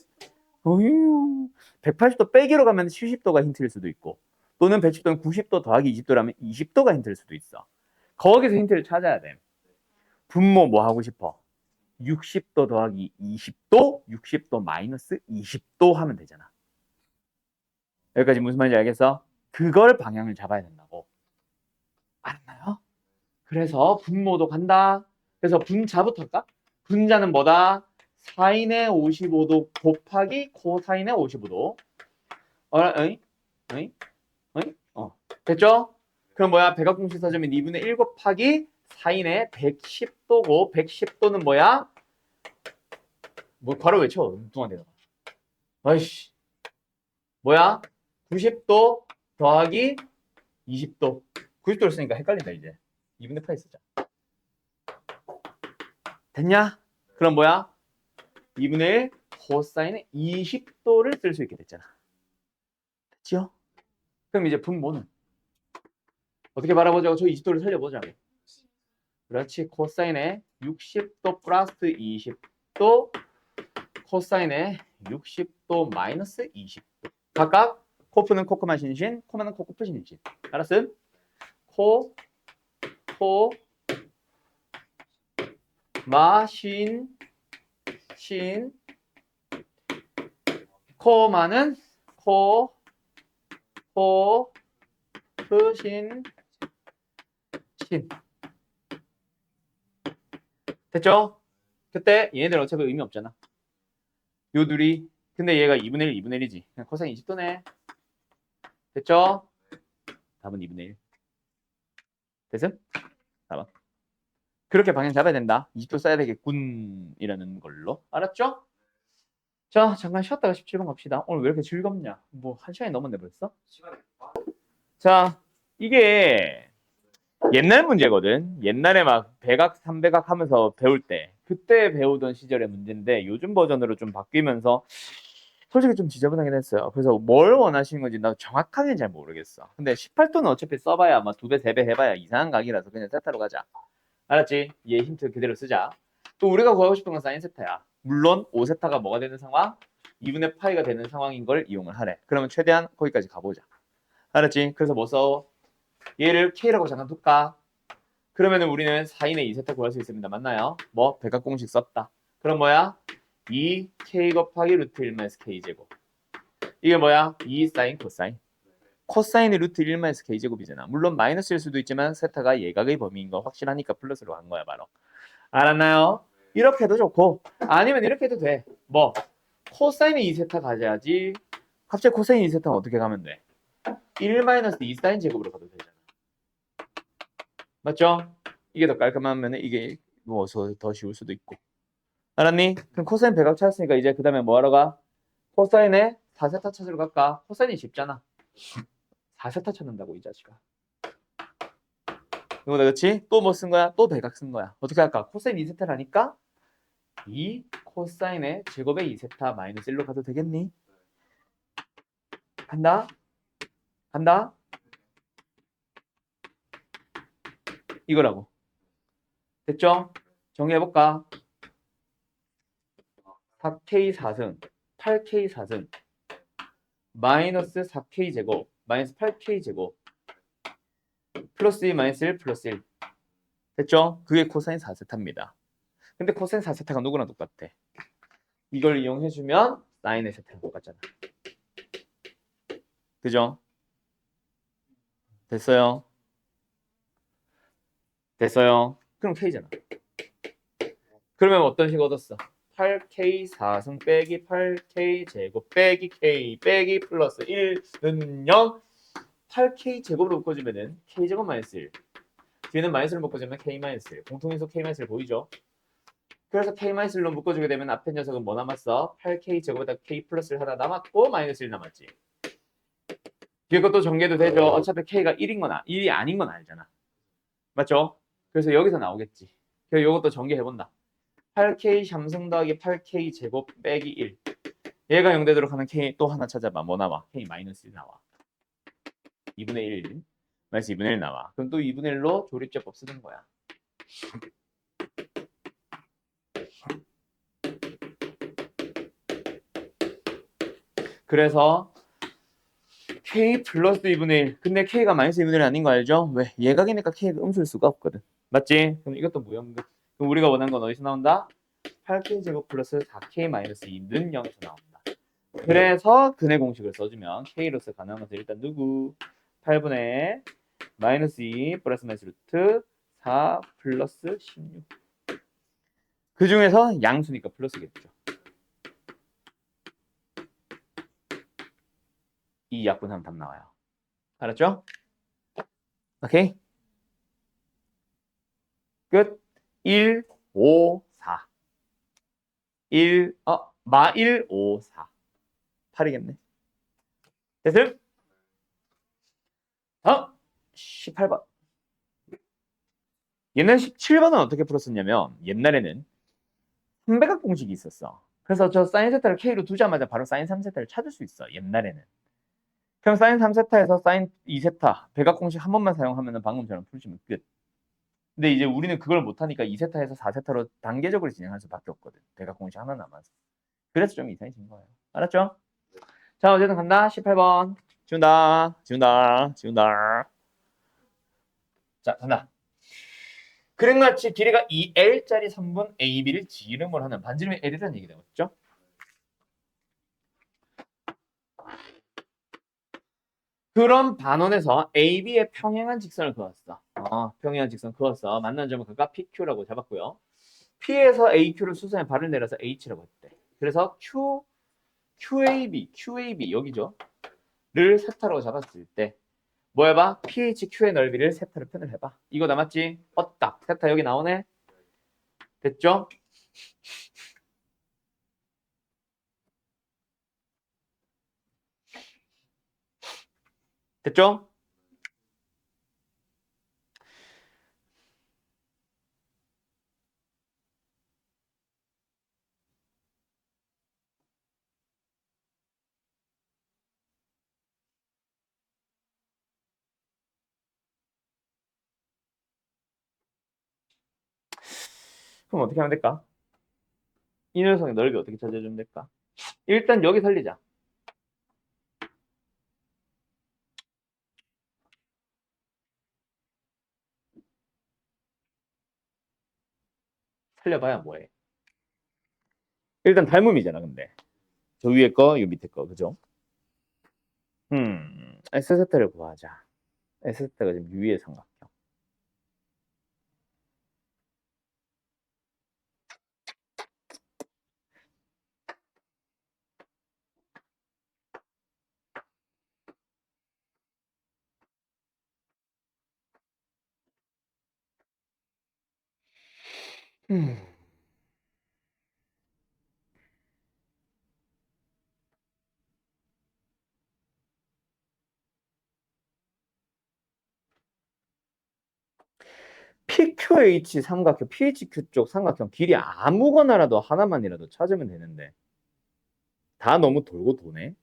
Speaker 1: 180도 빼기로 가면 70도가 힌트일 수도 있고, 또는 110도는 90도 더하기 20도라면 20도가 힌트일 수도 있어. 거기서 힌트를 찾아야 돼. 분모 뭐 하고 싶어? 60도 더하기 20도, 60도 마이너스 20도 하면 되잖아. 여기까지 무슨 말인지 알겠어? 그걸 방향을 잡아야 된다고. 알았나요? 그래서 분모도 간다. 그래서 분자부터 할까? 분자는 뭐다? 사인의 55도 곱하기 코사인의 55도. 됐죠? 그럼 뭐야? 백악공식 써주면 2분의 1 곱하기 사인의 110도고, 110도는 뭐야? 뭐 바로 외쳐. 엉뚱한 데다가. 아이씨. 뭐야? 90도 더하기 20도. 90도를 쓰니까 헷갈린다 이제. 2분의 8 쓰자. 됐냐? 그럼 뭐야? 2분의 1 코사인의 20도를 쓸 수 있게 됐잖아. 됐죠? 그럼 이제 분모는 어떻게 바라보자고? 저 20도를 살려보자고. 그렇지. 코사인의 60도 플러스 20도, 코사인의 60도 마이너스 20도. 각각 코프는 코크만 신신, 코마는 코코프 신신. 알았음? 마, 신, 코마는 프, 신. 됐죠? 그때 얘네들 어차피 의미 없잖아. 요 둘이. 근데 얘가 2분의 1, 2분의 1이지. 그냥 코사인 20도네. 됐죠? 답은 2분의 1. 됐음? 4번. 그렇게 방향 잡아야 된다. 20도 써야 되겠군. 이라는 걸로. 알았죠? 자, 잠깐 쉬었다가 17번 갑시다. 오늘 왜 이렇게 즐겁냐? 뭐, 1시간이 넘었네 벌써? 자, 이게 옛날 문제거든. 옛날에 막 백악, 삼백악 하면서 배울 때 그때 배우던 시절의 문제인데 요즘 버전으로 좀 바뀌면서 솔직히 좀 지저분하긴 했어요. 그래서 뭘 원하시는 건지 나 정확하게는 잘 모르겠어. 근데 18도는 어차피 써봐야 아마 2배, 3배 해봐야 이상한 각이라서 그냥 세타로 가자. 알았지? 얘 힌트 그대로 쓰자. 또 우리가 구하고 싶은 건 사인 세타야. 물론 5세타가 뭐가 되는 상황? 2분의 파이가 되는 상황인 걸 이용을 하래. 그러면 최대한 거기까지 가보자. 알았지? 그래서 뭐 써? 얘를 K라고 잠깐 둘까? 그러면은 우리는 4인의 2세타 구할 수 있습니다. 맞나요? 뭐 백각공식 썼다. 그럼 뭐야? 2K 곱하기 루트 1마이너스 K제곱. 이게 뭐야? 2 사인 코사인. 코사인이 루트 1마이너스 K제곱이잖아. 물론 마이너스일 수도 있지만 세타가 예각의 범위인 거 확실하니까 플러스로 간 거야 바로. 알았나요? 이렇게 해도 좋고 아니면 이렇게 해도 돼. 뭐 코사인이 2세타 가져야지. 갑자기 코사인 2세타는 어떻게 가면 돼? 1 마이너스 2 사인 제곱으로 가도 되잖아. 맞죠? 이게 더 깔끔하면 이게 뭐 더 쉬울 수도 있고. 알았니? 그럼 코사인 백악 찾았으니까 이제 그 다음에 뭐 하러 가? 코사인의 4세타 찾으러 갈까? 코사인이 쉽잖아. 4세타 찾는다고 이 자식아. 이거다 그렇지? 또 뭐 쓴 거야? 또 백악 쓴 거야. 어떻게 할까? 코사인 2세타라니까 2 코사인의 제곱의 2세타 마이너스 1로 가도 되겠니? 간다? 간다? 이거라고. 됐죠? 정리해볼까? 4K 4승, 8K 4승, 마이너스 4K 제곱, 마이너스 8K 제곱, 플러스 2 마이너스 1 플러스 1. 됐죠? 그게 코사인 4세타입니다. 근데 코사인 4세타가 누구나 똑같아. 이걸 이용해주면 사인의 세타랑 똑같잖아. 그죠? 됐어요? 됐어요? 그럼 K잖아. 그러면 어떤 식 얻었어? 8K 4승 빼기 8K 제곱 빼기 K 빼기 플러스 1는 0. 8K 제곱으로 묶어주면은 K 제곱 마이너스 1. 뒤에는 마이너스를 묶어주면 K 마이너스 1. 공통인수 K 마이너스 1 보이죠? 그래서 K 마이너스 1로 묶어주게 되면 앞에 녀석은 뭐 남았어? 8K 제곱에다 K 플러스 1 하나 남았고 마이너스 1 남았지. 이것도 전개도 되죠. 어차피 K가 1인 건 1이 아닌 건 알잖아. 맞죠? 그래서 여기서 나오겠지. 그래서 이것도 전개해본다. 8K 삼승 더하기 8K 제곱 빼기 1. 얘가 0 되도록 하면 K 또 하나 찾아봐. 뭐 나와? K 마이너스 1 나와. 2분의 1 마이너스 2분의 1 나와. 그럼 또 2분의 1로 조립제법 쓰는 거야. 그래서 K 플러스 2분의 1. 근데 K가 마이너스 2분의 1 아닌 거 알죠? 왜? 예각이니까 K가 음수일 수가 없거든. 맞지? 그럼 이것도 무형급. 그럼 우리가 원하는 건 어디서 나온다? 8K 제곱 플러스 4K 마이너스 2는 0에서 나온다. 그래서 근의 공식을 써주면 K로서 가능한 것은 일단 누구? 8분의 마이너스 2 플러스 마이너스 루트 4 플러스 16. 그 중에서 양수니까 플러스겠죠. 이 약분하면 답 나와요. 알았죠? 오케이? 끝. 1, 5, 4. 1, 5, 4. 8이겠네. 됐음? 다음 18번. 옛날 17번은 어떻게 풀었었냐면 옛날에는 3백악 공식이 있었어. 그래서 저 사인 세타를 K로 두자마자 바로 사인 3세타를 찾을 수 있어. 옛날에는. 그럼 사인 3세타에서 사인 2세타 백악 공식 한 번만 사용하면 방금처럼 풀시면 끝. 근데 이제 우리는 그걸 못하니까 2세타에서 4세타로 단계적으로 진행할 수밖에 없거든. 백악 공식 하나 남아서. 그래서 좀 이상해진 거예요. 알았죠? 자, 어쨌든 간다. 18번. 지운다. 지운다. 지운다. 자, 간다. 그림같이 길이가 2L짜리 3분 AB를 지름을 하는 반지름의 L이라는 얘기 되었죠? 그런 반원에서 AB의 평행한 직선을 그었어. 평행한 직선 그었어. 만난 점은 그가 PQ라고 잡았고요. P에서 AQ를 수선해 발을 내려서 H라고 했대. 그래서 QAB 여기죠. 를 세타라고 잡았을 때 뭐 해봐? PHQ의 넓이를 세타로 표현을 해봐. 이거 남았지? 딱 세타 여기 나오네. 됐죠? 됐죠? 그럼 어떻게 하면 될까? 이 녀석의 넓이 어떻게 찾아주면 될까? 일단 여기 살리자. 살려봐야 뭐해. 일단 닮음이잖아, 근데. 저 위에 거, 이 밑에 거, 그죠? S세타를 구하자. S세타가 지금 위의 삼각형. 음. PQH 삼각형, PHQ 쪽 삼각형 길이 아무거나라도 하나만이라도 찾으면 되는데 다 너무 돌고 도네.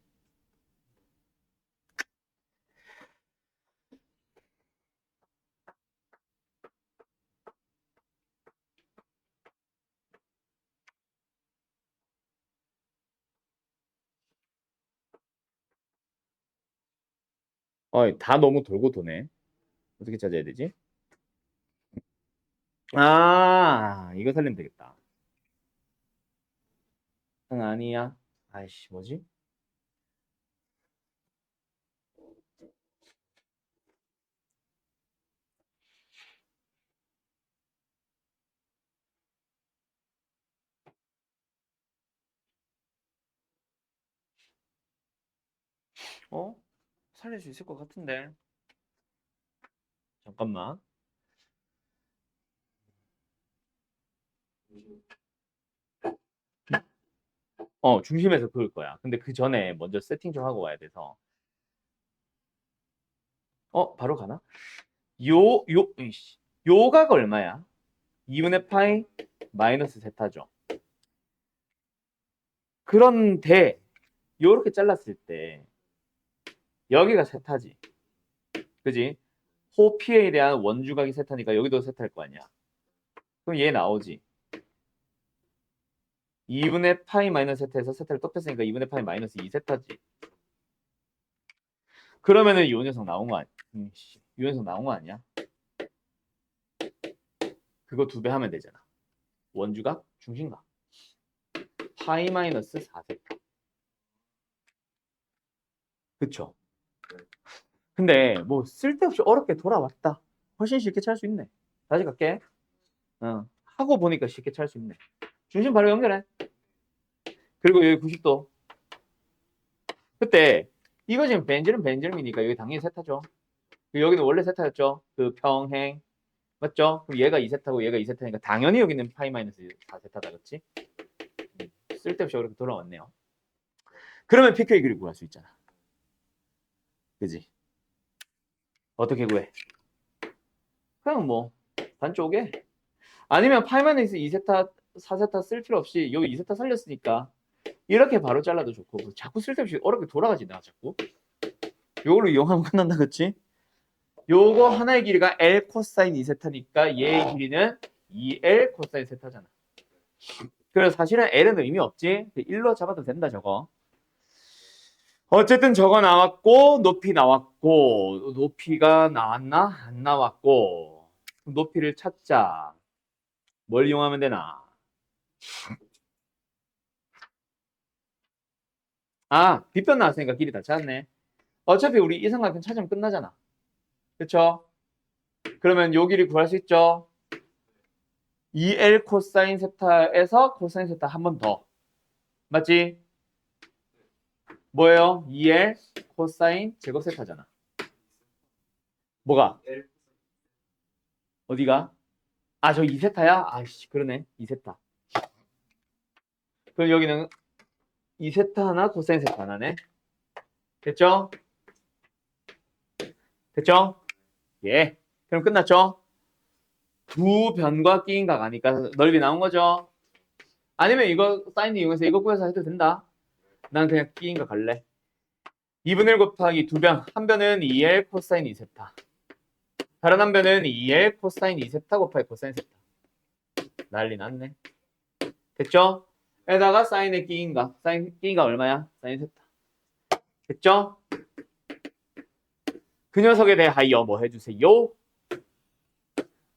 Speaker 1: 다 너무 돌고 도네. 어떻게 찾아야 되지? 아, 이거 살리면 되겠다. 응, 아니야. 아이씨, 뭐지? 어? 살릴 수 있을 것 같은데. 잠깐만. 중심에서 그을 거야. 근데 그 전에 먼저 세팅 좀 하고 와야 돼서. 바로 가나? 요가가 얼마야? 2분의 파이 마이너스 세타죠. 그런데 요렇게 잘랐을 때 여기가 세타지. 그지? 호피에 대한 원주각이 세타니까 여기도 세타일 거 아니야. 그럼 얘 나오지. 2분의 파이 마이너스 세타에서 세타를 또 뺐으니까 2분의 파이 마이너스 2세타지. 그러면은 요 녀석 나온 거 아니야? 요 녀석 나온 거 아니야? 그거 2배 하면 되잖아. 원주각, 중심각. 파이 마이너스 4세타. 그쵸? 근데 뭐 쓸데없이 어렵게 돌아왔다. 훨씬 쉽게 찾을 수 있네. 다시 갈게. 하고 보니까 쉽게 찾을 수 있네. 중심 바로 연결해. 그리고 여기 90도. 그때 이거 지금 벤즈름이니까 여기 당연히 세타죠. 여기는 원래 세타였죠. 그 평행. 맞죠? 그럼 얘가 2세타고 얘가 2세타니까 당연히 여기는 파이 마이너스 4세타다. 그렇지? 쓸데없이 어렵게 돌아왔네요. 그러면 PQ의 길이 구할 수 있잖아. 그지? 어떻게 구해? 그냥 뭐 반쪽에 아니면 파이 마이너스 2세타 4세타 쓸 필요 없이 여기 2세타 살렸으니까 이렇게 바로 잘라도 좋고 자꾸 쓸데없이 어렵게 돌아가지 나 자꾸. 요걸로 이용하면 끝난다. 그치? 요거 하나의 길이가 L 코사인 2세타니까 얘의 길이는 2L 코사인 세타잖아. 그래서 사실은 L은 의미 없지. 1로 잡아도 된다 저거. 어쨌든 저거 나왔고 높이 나왔고 높이가 나왔나? 안 나왔고 높이를 찾자. 뭘 이용하면 되나? 아, 빗변 나왔으니까 길이 다 찾았네. 어차피 우리 이 삼각형 찾으면 끝나잖아. 그쵸? 그러면 요 길이 구할 수 있죠? 2L 코사인 세타에서 코사인 세타 한 번 더. 맞지? 뭐예요? 2L 코사인 제곱 세타잖아. 뭐가? 어디가? 아, 저 2세타야? 아씨, 그러네. 2세타. 그럼 여기는 2세타 하나, 코사인 세타 하나네. 됐죠? 됐죠? 예. 그럼 끝났죠? 두 변과 끼인 각 아니까 넓이 나온 거죠? 아니면 이거 사인 이용해서 이거 구해서 해도 된다. 난 그냥 끼인 각 갈래. 2분의 1 곱하기 두 변. 한 변은 2L 코사인 2세타. 다른 한 변은 2L 코사인 2세타 곱하기 코사인 세타. 난리 났네. 됐죠? 에다가 사인의 끼인가. 사인 끼인가 얼마야? 사인 세타. 됐죠? 그 녀석에 대하여 뭐 해주세요?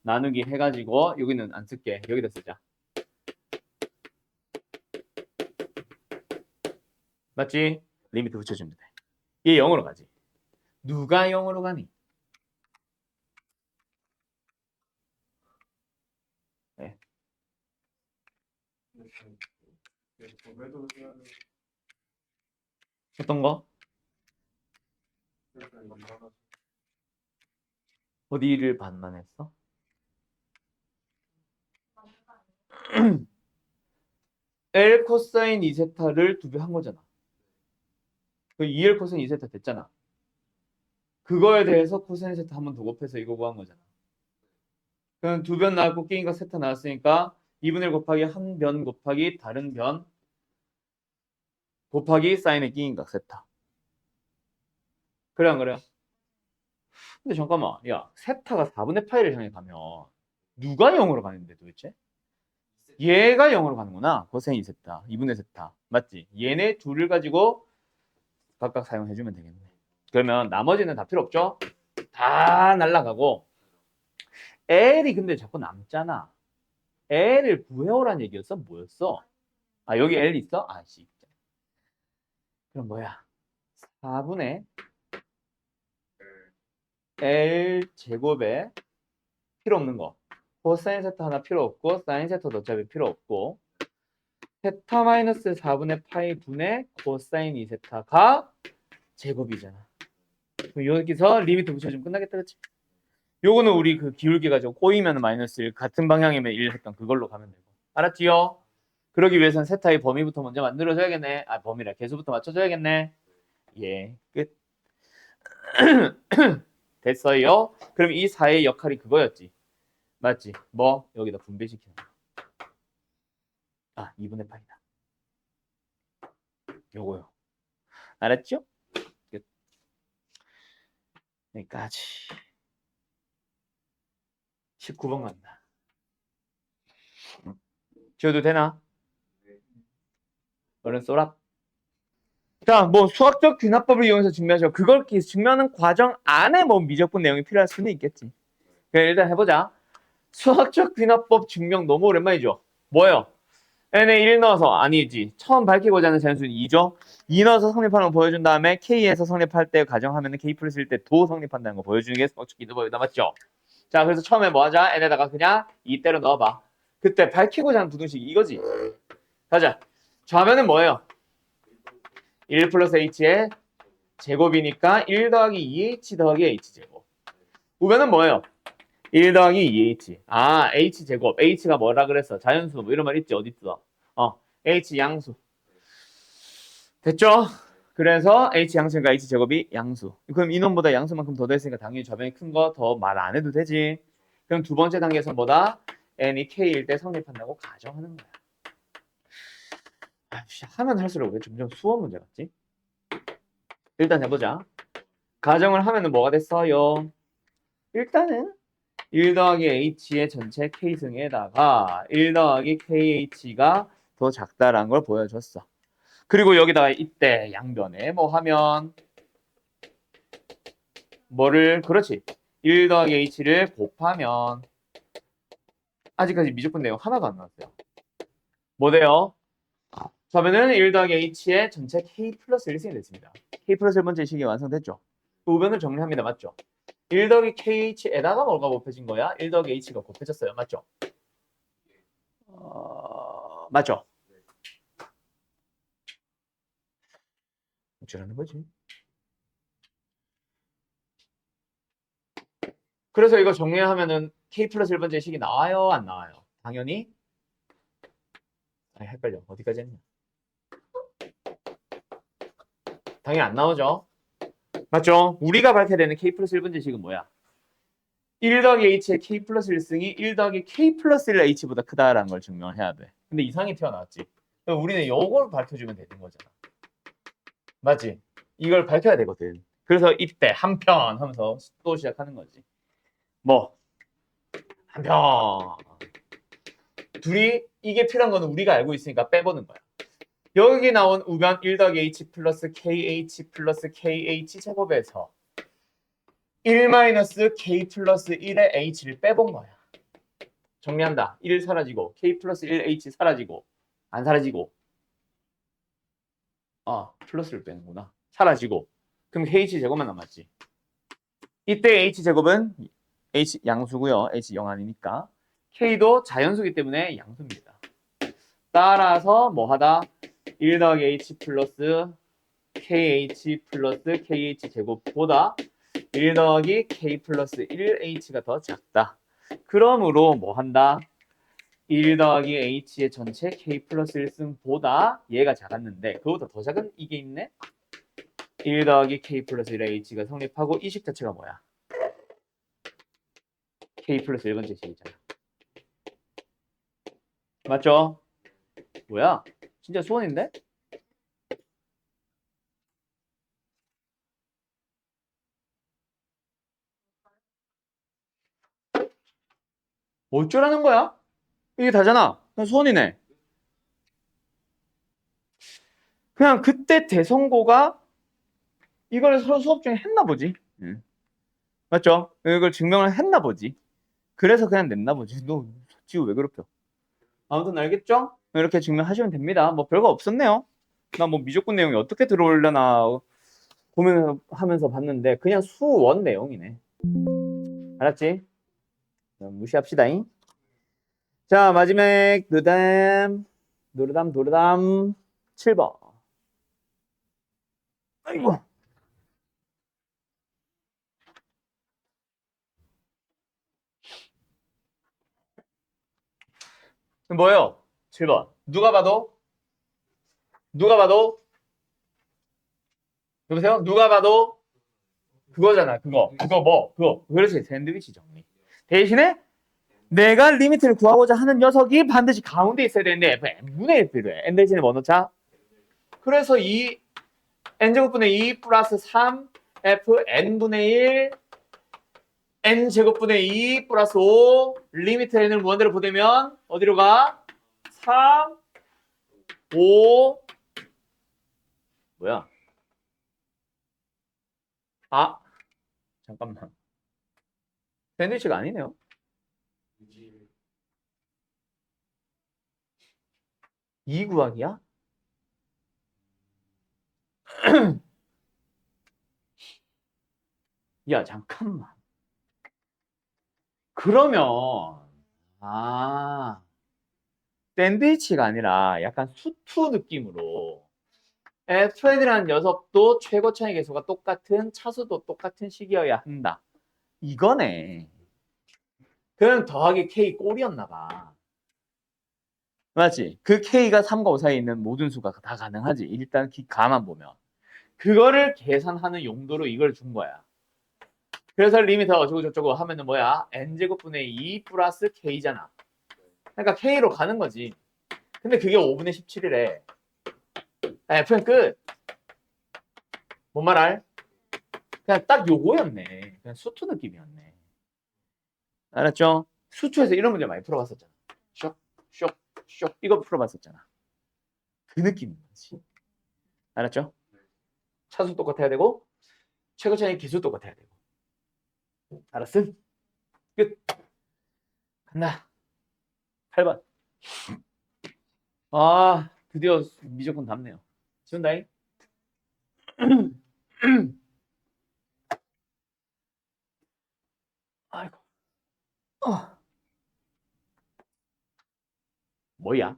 Speaker 1: 나누기 해가지고 여기는 안 쓸게. 여기다 쓰자. 맞지? 리미트 붙여주면 돼. 얘 0으로 가지. 누가 0으로 가니? 네. 어떤 거? 어디를 반만했어? L 코사인 2세타를 2배 한 거잖아. 그 2L 코사인 2세타 됐잖아. 그거에 대해서 코사인 세타 한 번 더 곱해서 이거 구한 거잖아. 그럼 2변 나왔고 끼인가 세타 나왔으니까 2분의 1 곱하기 한 변 곱하기 다른 변 곱하기 사인의 끼인각 세타. 그래 안 그래? 근데 잠깐만, 야 세타가 4분의 파이를 향해 가면 누가 0으로 가는데 도대체? 얘가 0으로 가는구나. 코사인 2세타, 2분의 세타. 맞지? 얘네 둘을 가지고 각각 사용해주면 되겠네. 그러면 나머지는 다 필요 없죠? 다 날라가고 L이 근데 자꾸 남잖아. L을 구해오란 얘기였어? 뭐였어? 아 여기 L 있어? 아씨. 그럼 뭐야? 4분의 L 제곱에 필요 없는 거. 코사인 세타 하나 필요 없고 사인 세타도 어차피 필요 없고 세타 마이너스 4분의 파이 분의 코사인 2세타가 제곱이잖아. 그럼 여기서 리미트 붙여주면 끝나겠다, 그치? 요거는 우리 그 기울기 가지고 꼬이면 마이너스 1, 같은 방향이면 1 했던 그걸로 가면 되고. 알았지요? 그러기 위해서는 세타의 범위부터 먼저 만들어줘야겠네. 아, 범위라. 개수부터 맞춰줘야겠네. 예, 끝. 됐어요? 그럼 이 4의 역할이 그거였지. 맞지? 뭐? 여기다 분배시키는 거. 아, 2분의 8이다. 요거요. 알았죠? 끝. 여기까지. 19번 간다. 지워도 되나? 얼른 쏘라. 자, 뭐 수학적 귀납법을 이용해서 증명하죠. 그걸 증명하는 과정 안에 뭐 미적분 내용이 필요할 수는 있겠지. 그냥 일단 해보자. 수학적 귀납법 증명 너무 오랜만이죠. 뭐예요? n에 1 넣어서 아니지. 처음 밝히고자 하는 자연수는 2죠. 2 넣어서 성립하는 거 보여준 다음에 k에서 성립할 때 가정하면 k 플러스 1 때 도 성립한다는 거 보여주는 게 수학적 귀납법이다. 맞죠? 자, 그래서 처음에 뭐 하자? n에다가 그냥 2대로 넣어봐. 그때 밝히고자 하는 부등식 이거지. 가자. 좌변은 뭐예요? 1 플러스 h의 제곱이니까 1 더하기 2h 더하기 h제곱. 우변은 뭐예요? 1 더하기 2h. 아, h제곱. h가 뭐라 그랬어? 자연수 뭐 이런 말 있지? 어디 있어? h 양수. 됐죠? 그래서 h 양수니까 h제곱이 양수. 그럼 인원보다 양수만큼 더 됐으니까 당연히 좌변이 큰 거 더 말 안 해도 되지. 그럼 두 번째 단계에서 뭐다? n이 k일 때 성립한다고 가정하는 거야. 하면 할수록 왜 점점 수업 문제 같지? 일단 해보자. 가정을 하면은 뭐가 됐어요? 일단은 1 더하기 h의 전체 k승에다가 1 더하기 kh가 더 작다라는 걸 보여줬어. 그리고 여기다가 이때 양변에 뭐 하면 뭐를 그렇지 1 더하기 h를 곱하면 아직까지 미적분 내용 하나도 안 나왔어요. 뭐 돼요? 그러면은 1 더하기 h의 전체 k 플러스 1승이 됐습니다. k 플러스 1번째 식이 완성됐죠. 우변을 정리합니다. 맞죠? 1 더하기 kh에다가 뭐가 곱해진 거야? 1 더하기 h가 곱해졌어요. 맞죠? 맞죠? 어쩌라는 거지? 그래서 이거 정리하면은 k 플러스 1번째 식이 나와요? 안 나와요? 당연히 헷갈려. 어디까지 했냐? 당연히 안 나오죠. 맞죠? 우리가 밝혀야 되는 k 플러스 1번째 식은 뭐야? 1 더하기 h의 k 플러스 1승이 1 더하기 k 플러스 1 h보다 크다라는 걸 증명해야 돼. 근데 이상이 튀어나왔지. 그럼 우리는 이걸 밝혀주면 되는 거잖아. 맞지? 이걸 밝혀야 되거든. 그래서 이때 한편 하면서 또 시작하는 거지. 뭐? 한편. 둘이 이게 필요한 거는 우리가 알고 있으니까 빼보는 거야. 여기 나온 우변 1 더하기 h 플러스 kh 플러스 kh 제곱에서 1 마이너스 k 플러스 1의 h를 빼본 거야. 정리한다. 1 사라지고 k 플러스 1h 사라지고 안 사라지고 플러스를 빼는구나. 사라지고 그럼 h 제곱만 남았지. 이때 h 제곱은 h 양수고요. h 0 아니니까 k도 자연수기 때문에 양수입니다. 따라서 뭐 하다 1 더하기 h 플러스 kh 플러스 kh 제곱보다 1 더하기 k 플러스 1h가 더 작다. 그러므로 뭐 한다? 1 더하기 h의 전체 k 플러스 1승보다 얘가 작았는데 그거보다 더 작은 이게 있네? 1 더하기 k 플러스 1의 h가 성립하고 이 식 자체가 뭐야? k 플러스 1번째 식이잖아. 맞죠? 뭐야? 진짜 수원인데? 어쩌라는 거야? 이게 다잖아. 그냥 수원이네. 그냥 그때 대성고가 이걸 서로 수업 중에 했나 보지. 맞죠? 이걸 증명을 했나 보지. 그래서 그냥 냈나 보지. 너 지금 왜 괴롭혀? 아무튼 알겠죠? 이렇게 증명하시면 됩니다. 뭐 별거 없었네요. 나 뭐 미적분 내용이 어떻게 들어오려나 고민하면서 봤는데 그냥 수원 내용이네. 알았지? 무시합시다잉. 자, 마지막 노르담 7번. 아이고. 뭐예요? 7번. 누가 봐도 여보세요? 누가 봐도 그거잖아. 그거. 그렇지. 샌드위치 정리. 대신에 내가 리미트를 구하고자 하는 녀석이 반드시 가운데 있어야 되는데 n분의 1 필요해. n 대신에 뭐 넣자? 그래서 이 n제곱분의 2 플러스 3 f n분의 1 n제곱분의 2 플러스 5 리미트 n을 무한대로 보내면 어디로 가? 3 5 뭐야? 잠깐만. 샌드위치가 아니네요. 2 구하기야? 야, 잠깐만. 그러면 샌드위치가 아니라 약간 수투 느낌으로 fn이라는 녀석도 최고 차이 계수가 똑같은 차수도 똑같은 식이어야 한다. 이거네. 그럼 더하기 k 꼴이었나 봐. 맞지? 그 k가 3과 5 사이에 있는 모든 수가 다 가능하지. 일단 가만 보면. 그거를 계산하는 용도로 이걸 준 거야. 그래서 리미트 어쩌고 저쩌고 하면은 뭐야? n제곱분의 2 플러스 k잖아. 그러니까 k로 가는 거지. 근데 그게 5분의 17이래. fn 끝. 뭔 말할? 그냥 딱 요거였네. 그냥 수투 느낌이었네. 알았죠? 수투에서 이런 문제 많이 풀어봤었잖아. 쇽 이거 풀어봤었잖아. 그 느낌인 거지. 알았죠? 차수 똑같아야 되고 최고 차이 기수 똑같아야 되고. 알았음? 끝. 간다. 8번. 드디어 미적분 답네요. 지운다잉. 아이고. 뭐야?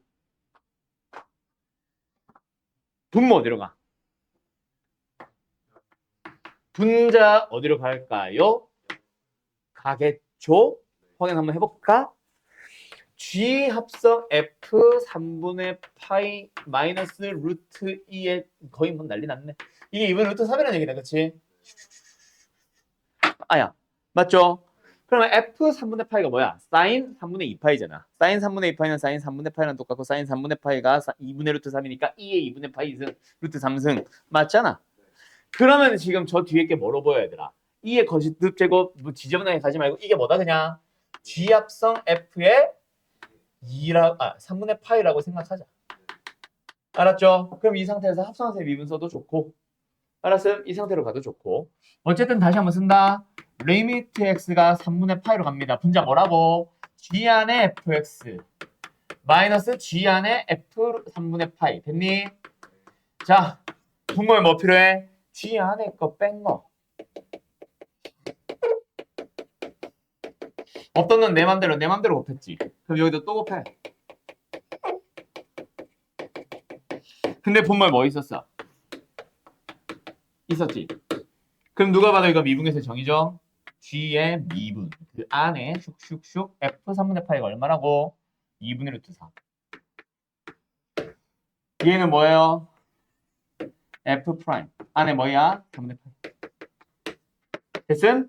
Speaker 1: 분모 어디로 가? 분자 어디로 갈까요? 가겠죠? 확인 한번 해볼까? G 합성 F 3분의 파이 마이너스 루트 2에 거의 뭐 난리 났네. 이게 이번 루트 3이라는 얘기다, 그치? 맞죠? 그러면 F 3분의 파이가 뭐야? 사인 3분의 2파이잖아. 사인 3분의 2파이는 사인 3분의 파이랑 똑같고 사인 3분의 파이가 2분의 루트 3이니까 2의 2분의 파이 승 루트 3승 맞잖아. 그러면 지금 저 뒤에 게 뭐로 보여 얘들아? 2의 거짓 제곱 뭐 지저분하게 가지 말고 이게 뭐다 그냥 G 합성 F의 3분의 파이라고 생각하자. 알았죠? 그럼 이 상태에서 합성하세 미분 써도 좋고, 알았음? 이 상태로 가도 좋고. 어쨌든 다시 한번 쓴다. 리미트 x가 3분의 파이로 갑니다. 분자 뭐라고? g 안에 fx 마이너스 g 안에 f 3분의 파이. 됐니? 자, 분모에 뭐 필요해? g 안에 거 뺀 거. 없던 건 내 맘대로 곱했지. 그럼 여기도 또 곱해. 근데 분모에 뭐 있었어? 있었지. 그럼 누가 봐도 이거 미분계수의 정의죠? g의 미분. 그 안에 슉슉슉 f 3분의 파이가 얼마라고? 2분의 루트 4. 얘는 뭐예요? f 프라임. 안에 뭐야? 3분의 파이. 됐음?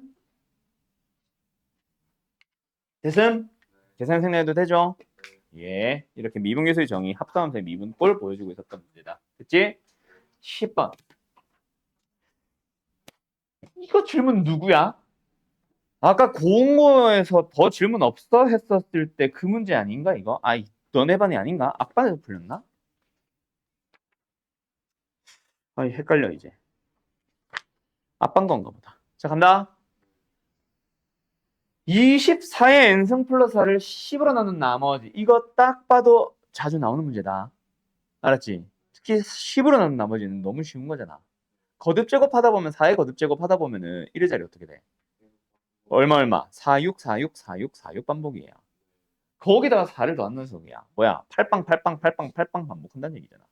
Speaker 1: 됐음? 계산 생략해도 되죠? 예. 이렇게 미분계수의 정의, 합성함수의 미분 꼴 보여주고 있었던 문제다. 됐지? 10번. 이거 질문 누구야? 아까 고응모에서 더 질문 없어 했었을 때 그 문제 아닌가 이거? 너네 반이 아닌가? 앞반에서 풀렸나? 헷갈려 이제. 앞반 건가 보다. 자 간다. 24의 n승 플러스 4를 10으로 나눈 나머지. 이거 딱 봐도 자주 나오는 문제다. 알았지? 특히 10으로 나눈 나머지는 너무 쉬운 거잖아. 거듭 제곱하다 보면 4의 거듭 제곱하다 보면은 1의 자리 어떻게 돼? 얼마? 46, 46, 46, 46 반복이에요. 거기다가 4를 더하는 속이야. 뭐야? 팔빵 반복한다는 얘기잖아.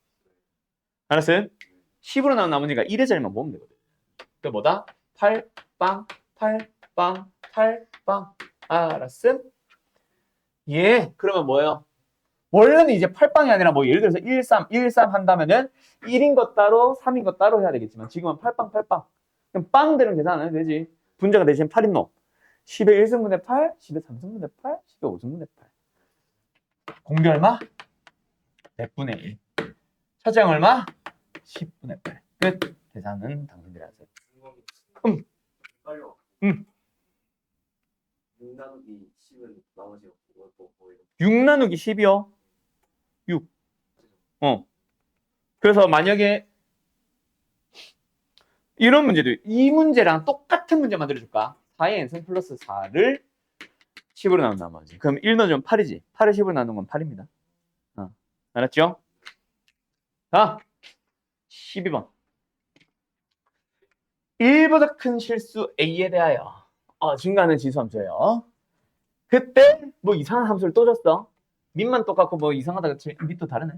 Speaker 1: 알았어요? 10으로 나온 나머지가 1의 자리만 모으면 되거든. 그 뭐다? 팔빵. 알았음? 예. 그러면 뭐예요? 원래는 이제 팔빵이 아니라 뭐 예를 들어서 13 한다면은 1인 것 따로 3인 것 따로 해야 되겠지만 지금은 팔빵. 그럼 빵대로 계산 안 해도 되지. 분자가 대신 8인 놈. 10의 1승분의 8, 10의 3승분의 8, 10의 5승분의 8. 공비 얼마? 100분의 1. 차지항 얼마? 10분의 8. 끝. 계산은 당신들이 하세요.
Speaker 2: 빨려. 6 나누기 10은 나머지가 뭐
Speaker 1: 6 나누기 10이요? 6. 그래서 만약에 이런 문제도 이 문제랑 똑같은 문제 만들어줄까? 4의 n승 플러스 4를 10으로 나눈 나머지. 그럼 1 넣으면 8이지. 8을 10으로 나눈 건 8입니다. 알았죠? 자, 12번. 1보다 큰 실수 A에 대하여 증가하는 지수함수예요. 그때 뭐 이상한 함수를 또 줬어. 밑만 똑같고 뭐 이상하다 그치? 밑도 다르네.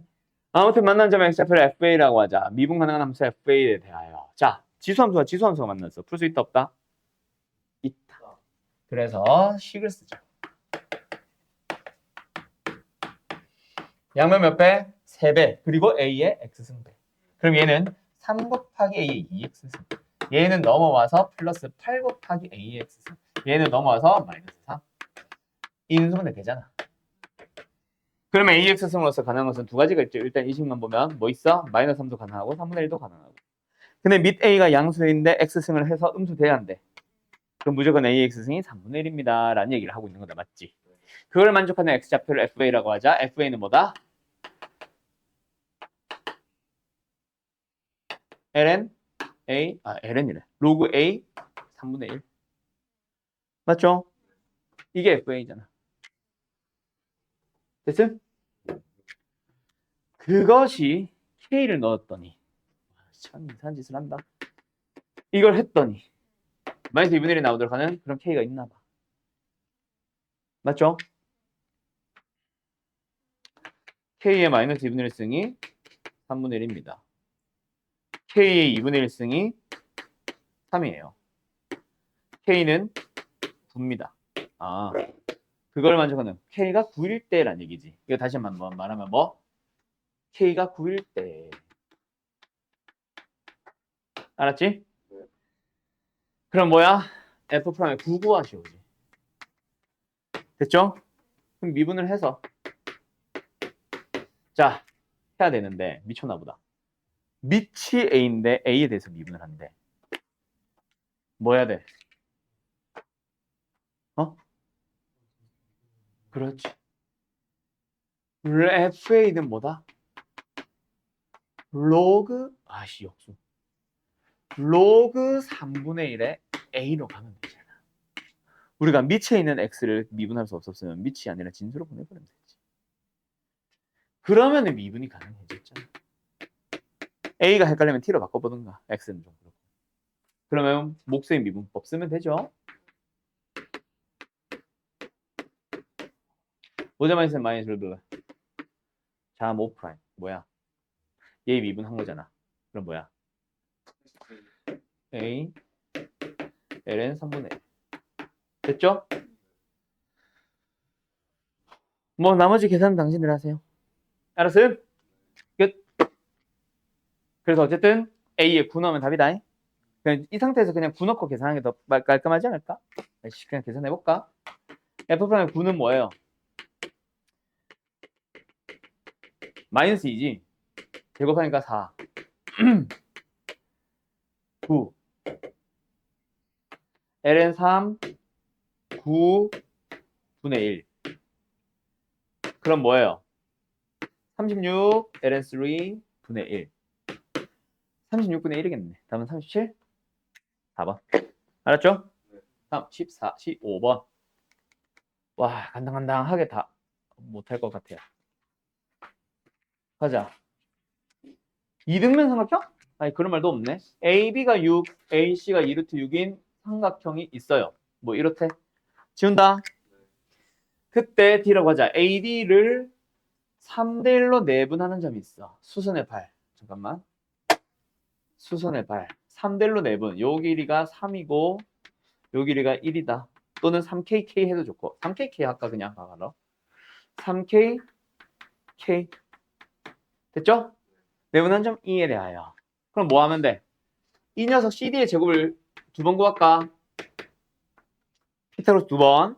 Speaker 1: 아무튼 만난 점 x좌표 FA라고 하자. 미분 가능한 함수 FA에 대하여. 자, 지수함수가 만났어. 풀 수 있다 없다? 있다. 그래서 식을 쓰죠. 양면 몇 배? 3배. 그리고 A의 X승배. 그럼 얘는 3 곱하기 A의 2X승. 얘는 넘어와서 플러스 8 곱하기 A의 X승. 얘는 넘어와서 마이너스 3. 인수분해 되잖아. 그러면 AX승으로서 가능한 것은 두 가지가 있죠. 일단 이 식만 보면 뭐 있어? 마이너스 3도 가능하고 3분의 1도 가능하고. 근데 밑 A가 양수인데 X승을 해서 음수돼야 한대. 그럼 무조건 AX승이 3분의 1입니다. 라는 얘기를 하고 있는 거다. 맞지? 그걸 만족하는 X좌표를 FA라고 하자. FA는 뭐다? ln ln이래. 로그 A 3분의 1. 맞죠? 이게 FA잖아. 됐음? 그것이 K를 넣었더니 참 이상한 짓을 한다. 이걸 했더니 마이너스 2분의 1이 나오도록 하는 그런 K가 있나 봐. 맞죠? K의 마이너스 2분의 1승이 3분의 1입니다. K의 2분의 1승이 3이에요. K는 9입니다. 그걸 만족하는 K가 9일 때란 얘기지. 이거 다시 한번 말하면 뭐? K가 9일 때. 알았지? 그럼 뭐야? F 프라임의 9 구하시오지. 됐죠? 그럼 미분을 해서 자 해야 되는데 미쳤나 보다. 밑이 A인데 A에 대해서 미분을 한대. 뭐 해야 돼? 그렇지. FA는 뭐다? 로그 역수 로그 3분의 1에 A로 가면 되잖아. 우리가 밑에 있는 X를 미분할 수 없었으면 밑이 아니라 진수로 보내버리면 되지. 그러면 미분이 가능해졌잖아. A가 헷갈리면 T로 바꿔보든가. X는 좀 그렇고. 그러면 목수의 미분법 쓰면 되죠. 오자마이스 마이너스 루트. 자, 모 프라임. 뭐야? 얘 미분한 거잖아. 그럼 뭐야? A ln 3분의 1. 됐죠? 뭐 나머지 계산 당신들 하세요. 알았어요? 끝. 그래서 어쨌든 A에 9 넣으면 답이다. 그냥 이 상태에서 그냥 9 넣고 계산하는 게 더 깔끔하지 않을까? 그냥 계산해볼까? F'의 9는 뭐예요? 마이너스 2지. 제곱하니까 4. 9. ln 3, 9 분의 1. 그럼 뭐예요? 36 ln 3 분의 1. 36분의 1이겠네. 다음은 37? 4번. 알았죠? 다음 14, 15번. 와, 간당간당하게 다 못할 것 같아요. 가자. 이등변 삼각형? 아니, 그런 말도 없네. AB가 6, AC가 2루트 6인 삼각형이 있어요. 뭐 이렇대. 지운다. 그때 D라고 하자. AD를 3대 1로 내분하는 점이 있어. 수선의 발. 잠깐만. 수선의 발. 3대 1로 내분. 요 길이가 3이고 요 길이가 1이다. 또는 3KK 해도 좋고. 3KK 할까 그냥 가로. 3KK. 됐죠? 내분한 점 2에 대하여. 그럼 뭐 하면 돼? 이 녀석 CD의 제곱을 2번 구할까? 피타고라스 2번.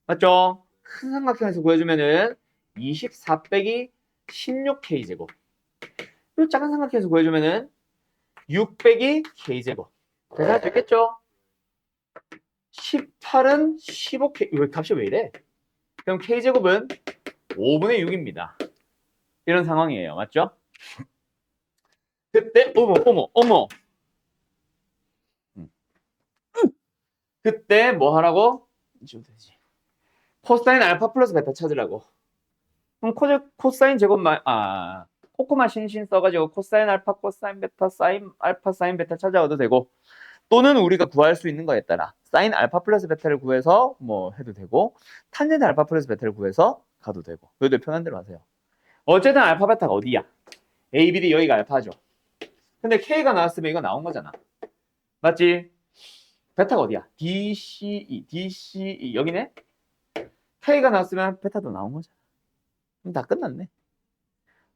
Speaker 1: 맞죠? 큰 삼각형에서 구해주면은 24 빼기 16K 제곱. 이 작은 삼각형에서 구해주면은 6 빼기 K 제곱. 계산 됐겠죠? 18은 15K. 이거 값이 왜 이래? 그럼 K 제곱은 5분의 6입니다. 이런 상황이에요. 맞죠? 그때 어머. 그때 뭐 하라고? 코사인 알파 플러스 베타 찾으라고. 그럼 코사인 제곱 코코마 신신 써가지고 코사인 알파, 코사인 베타, 사인 알파, 사인 베타 찾아와도 되고, 또는 우리가 구할 수 있는 거에 따라 사인 알파 플러스 베타를 구해서 뭐 해도 되고, 탄젠트 알파 플러스 베타를 구해서 가도 되고. 너희들 편한 대로 하세요. 어쨌든 알파 베타가 어디야? A, B, D 여기가 알파죠. 근데 K가 나왔으면 이거 나온 거잖아. 맞지? 베타가 어디야? D, C, E, D, C, E 여기네? K가 나왔으면 베타도 나온 거잖아. 그럼 다 끝났네.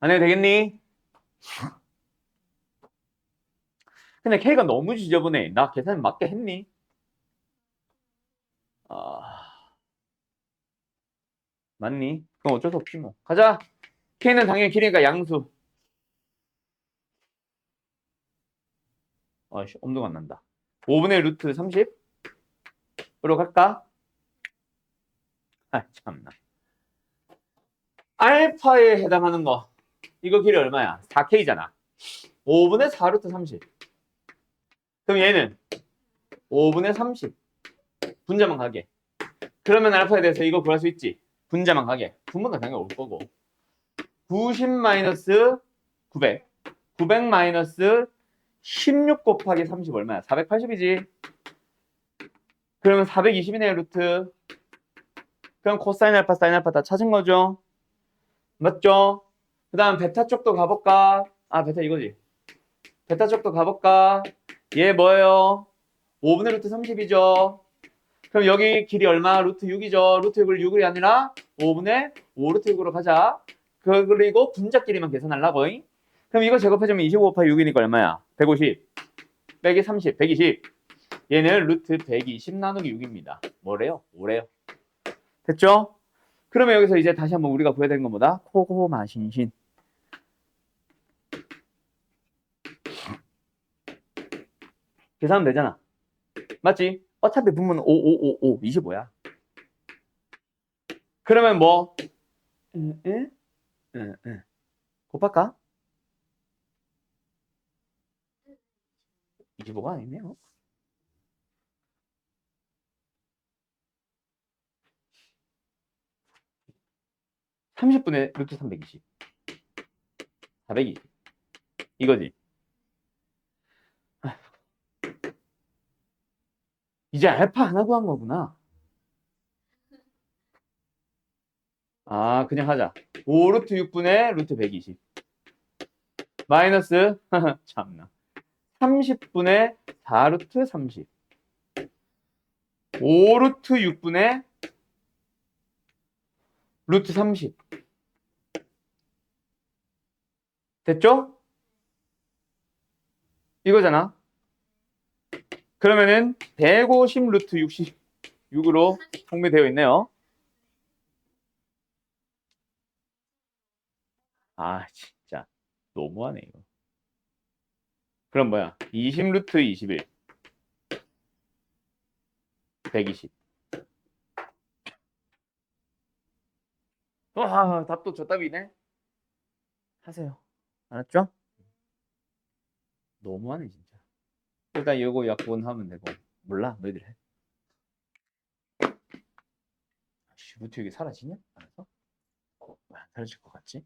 Speaker 1: 안 해도 되겠니? 근데 K가 너무 지저분해. 나 계산 맞게 했니? 맞니? 그럼 어쩔 수 없지 뭐. 가자. K는 당연히 길이니까 양수. 엄두가 안 난다. 5분의 루트 30으로 갈까? 참나. 알파에 해당하는 거. 이거 길이 얼마야? 4K잖아. 5분의 4 루트 30. 그럼 얘는 5분의 30. 분자만 가게. 그러면 알파에 대해서 이거 구할 수 있지. 분자만 가게. 분모는 당연히 올 거고. 90 마이너스 900. 900 마이너스 16 곱하기 30 얼마야? 480이지. 그러면 420이네요, 루트. 그럼 코사인 알파, 사인 알파 다 찾은 거죠? 맞죠? 그 다음 베타 쪽도 가볼까? 베타 이거지. 베타 쪽도 가볼까? 얘 뭐예요? 5분의 루트 30이죠. 그럼 여기 길이 얼마? 루트 6이죠. 루트 6이 아니라 5분의 5 루트 6으로 가자. 그리고 분자끼리만 계산하려고. 그럼 이거 제곱해주면 25 곱하기 6이니까 얼마야? 150 빼기 30, 120. 얘는 루트 120 나누기 6입니다. 뭐래요? 5래요. 됐죠? 그러면 여기서 이제 다시 한번 우리가 구해야 되는 건 뭐다? 코고마신신. 계산하면 되잖아. 맞지? 어차피 분모는 25야. 그러면 뭐? 응, 응. 곱할까? 25가 아니네요. 30분의 루트 320. 420. 이거지. 이제 알파 하나 구한 거구나. 아, 그냥 하자. 5 루트 6분의 루트 120. 마이너스, 참나. 30분의 4 루트 30. 5 루트 6분의 루트 30. 됐죠? 이거잖아. 그러면은 150 루트 66으로 통배되어 있네요. 아, 진짜. 너무하네, 이거. 그럼 뭐야? 20 루트 21. 120. 와, 답도 저 답이네. 하세요. 알았죠? 너무하네, 진짜. 일단 이거 약분하면 되고. 몰라, 너희들 해. 씨, 루트 이게 사라지냐? 알았어? 왜 안 사라질 것 같지?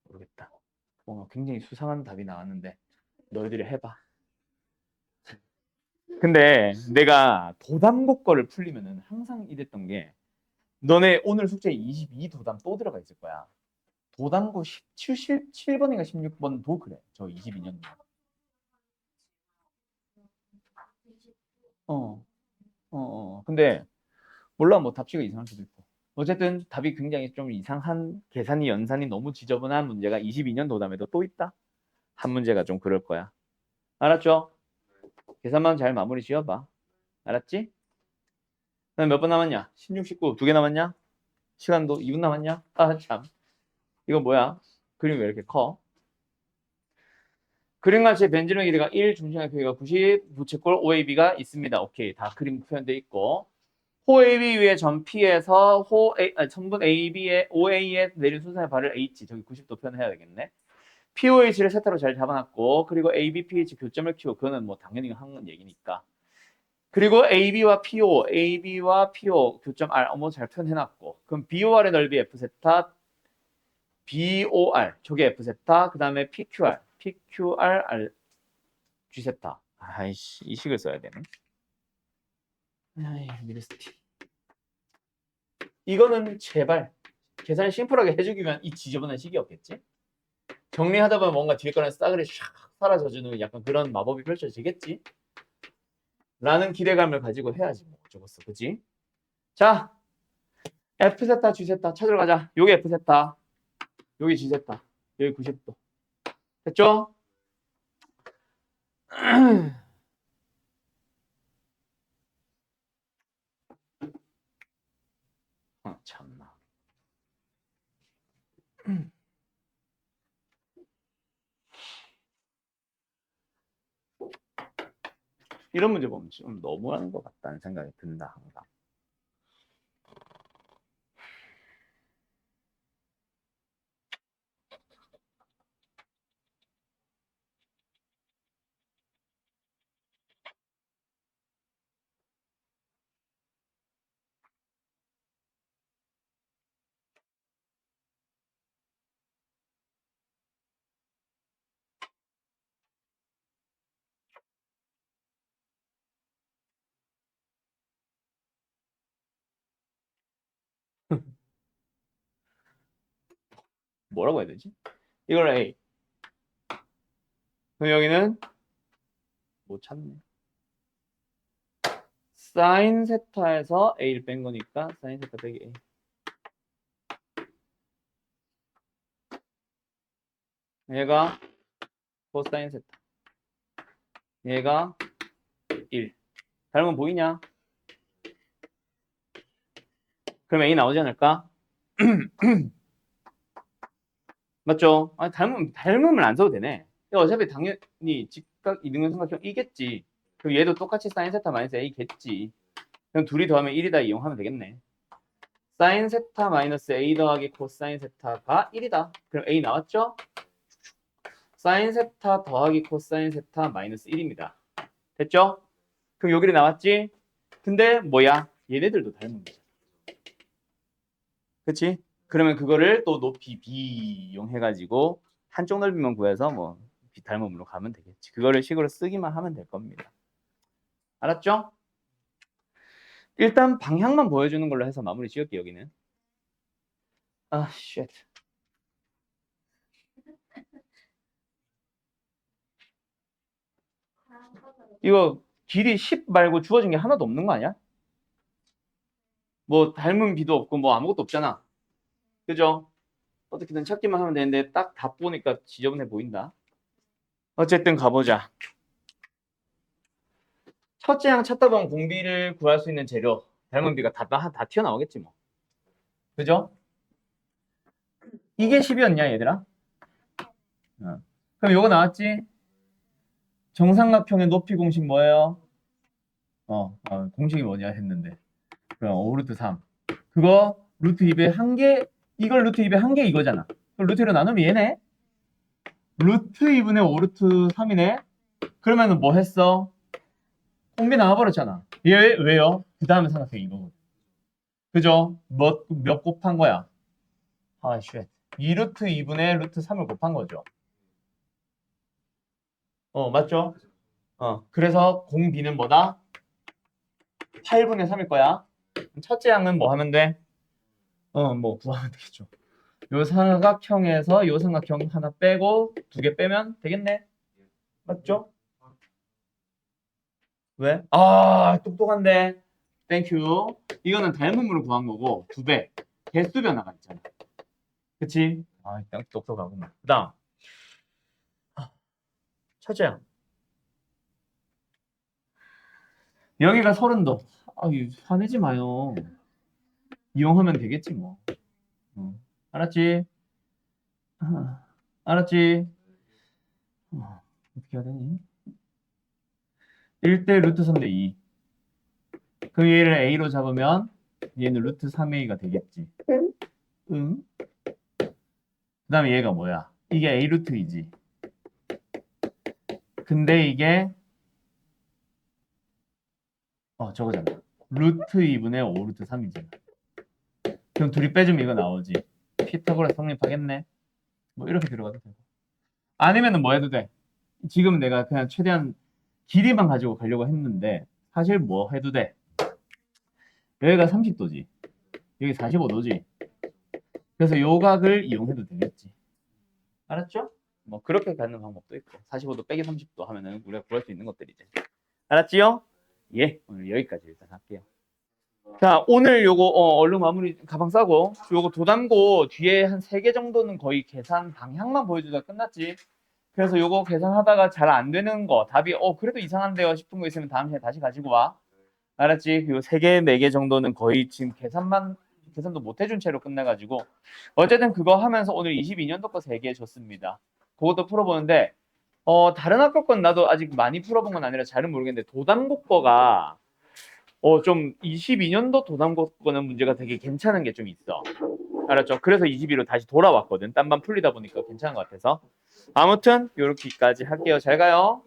Speaker 1: 모르겠다. 뭔가 굉장히 수상한 답이 나왔는데 너희들이 해봐. 근데 내가 도담고 거를 풀리면은 항상 이랬던 게 너네 오늘 숙제에 22 도담 또 들어가 있을 거야. 도담고 17번인가 16번도 그래. 저 22년. 어, 근데 몰라 뭐 답지가 이상할 수도 있고. 어쨌든 답이 굉장히 좀 이상한 계산이 연산이 너무 지저분한 문제가 22년 도담에도 또 있다. 한 문제가 좀 그럴 거야. 알았죠? 계산만 잘 마무리 지어봐. 알았지? 그다음 몇 번 남았냐? 16, 19 두 개 남았냐? 시간도 2분 남았냐? 아 참. 이거 뭐야? 그림이 왜 이렇게 커? 그림같이 벤즈의 길이가 1, 중심의 크기가 90, 부채꼴 OAB가 있습니다. 오케이. 다 그림 표현돼 있고. 호 AB 위에 점 P에서 천분 AB의 OA에 내린 순서의 발을 H, 저기 90도 표현해야 되겠네. POH를 세타로 잘 잡아놨고, 그리고 ABPH 교점을 키워. 그거는 뭐 당연히 한 얘기니까. 그리고 AB와 PO 교점 R 뭐 잘 표현해놨고. 그럼 BOR의 넓이 F세타, BOR 저게 F세타, 그 다음에 PQR G세타. 아이씨, 이 식을 써야 되네. 아이, 미르스티. 이거는 제발 계산을 심플하게 해주기 위한 이 지저분한 식이 없겠지? 정리하다 보면 뭔가 뒤에 거는 싸그리 샥 사라져주는 약간 그런 마법이 펼쳐지겠지? 라는 기대감을 가지고 해야지 뭐 어쩌겠어, 그지? 자, F세타, G세타 찾으러 가자. 요게 F세타, 요게 G세타, 여기 90도. 됐죠? 참나. 이런 문제 보면 좀 너무하는 것 같다는 생각이 든다, 항상. 뭐라고 해야 되지? 이걸 A. 그럼 여기는 못 찾네. 사인 세타에서 A를 뺀 거니까 사인 세타 빼기 A. 얘가 코사인 세타. 얘가 1. 닮으면 보이냐? 그럼 A 나오지 않을까? 맞죠? 아니, 닮으면 안 써도 되네. 어차피 당연히 직각 이등분 삼각형 이겠지. 그럼 얘도 똑같이 사인 세타 마이너스 A겠지. 그럼 둘이 더하면 1이다 이용하면 되겠네. 사인 세타 마이너스 A 더하기 코사인 세타가 1이다. 그럼 A 나왔죠? 사인 세타 더하기 코사인 세타 마이너스 1입니다. 됐죠? 그럼 여기를 나왔지? 근데 뭐야? 얘네들도 닮은 거야. 그치? 그러면 그거를 또 높이 B 이용해가지고 한쪽 넓이만 구해서 뭐 B 닮음으로 가면 되겠지. 그거를 식으로 쓰기만 하면 될 겁니다. 알았죠? 일단 방향만 보여주는 걸로 해서 마무리 지을게 여기는. 아, 쉣. 이거 길이 10 말고 주어진 게 하나도 없는 거 아니야? 뭐 닮은 B도 없고 뭐 아무것도 없잖아. 그죠? 어떻게든 찾기만 하면 되는데 딱 답 보니까 지저분해 보인다. 어쨌든 가보자. 첫째 항 찾다 보면 공비를 구할 수 있는 재료 닮은 B가 다 튀어나오겠지 뭐. 그죠? 이게 10이었냐 얘들아? 그럼 요거 나왔지? 정삼각형의 높이 공식 뭐예요? 공식이 뭐냐 했는데 그럼 5루트 3 그거 루트 2배 1개 이걸 루트 2배 1개 이거잖아. 그럼 루트 1로 나누면 얘네 루트 2분의 5루트 3이네. 그러면 뭐 했어? 공비 나와버렸잖아. 얘 왜요? 그 다음에 삼각형 이거거든. 그죠? 몇 곱한 거야? 아, 쉣. 2루트 2분의 루트 3을 곱한 거죠. 맞죠? 그래서 공비는 뭐다? 8분의 3일 거야. 첫째 항은 뭐 하면 돼? 뭐 구하면 되겠죠. 요 삼각형에서 요 삼각형 하나 빼고 2개 빼면 되겠네. 맞죠? 왜? 아, 똑똑한데. 땡큐. 이거는 닮음으로 구한 거고 2배. 개수 변화가 있잖아. 그치? 아, 일단 똑똑하구만. 그 다음. 첫째 항. 여기가 30도. 화내지 마요. 이용하면 되겠지 뭐. 알았지? 알았지? 어떻게 해야 되니? 1대 루트 3대 2. 그럼 얘를 A로 잡으면 얘는 루트 3A가 되겠지. 응? 그 다음에 얘가 뭐야? 이게 A 루트 2지. 근데 이게 저거잖아. 루트 2분의 5 루트 3이잖아. 그럼 둘이 빼주면 이거 나오지. 피타고라스 성립하겠네. 뭐 이렇게 들어가도 되고. 아니면은 뭐 해도 돼. 지금 내가 그냥 최대한 길이만 가지고 가려고 했는데 사실 뭐 해도 돼. 여기가 30도지. 여기 45도지. 그래서 요 각을 이용해도 되겠지. 알았죠? 뭐 그렇게 가는 방법도 있고 45도 빼기 30도 하면은 우리가 구할 수 있는 것들이지. 알았지요? 예, 오늘 여기까지 일단 할게요. 자, 오늘 요거 얼른 마무리 가방 싸고 요거 도담고 뒤에 한 3개 정도는 거의 계산 방향만 보여주다 끝났지. 그래서 요거 계산하다가 잘 안 되는 거 답이 그래도 이상한데요 싶은 거 있으면 다음 시간에 다시 가지고 와. 알았지? 요 3개, 4개 정도는 거의 지금 계산도 못 해준 채로 끝나가지고 어쨌든 그거 하면서 오늘 22년도 거 3개 줬습니다. 그것도 풀어보는데 다른 학교 건 나도 아직 많이 풀어본 건 아니라 잘은 모르겠는데 도담고 거가 좀 22년도 도담고 거는 문제가 되게 괜찮은 게 좀 있어. 알았죠? 그래서 22로 다시 돌아왔거든. 딴반 풀리다 보니까 괜찮은 것 같아서. 아무튼 요렇게까지 할게요. 잘 가요.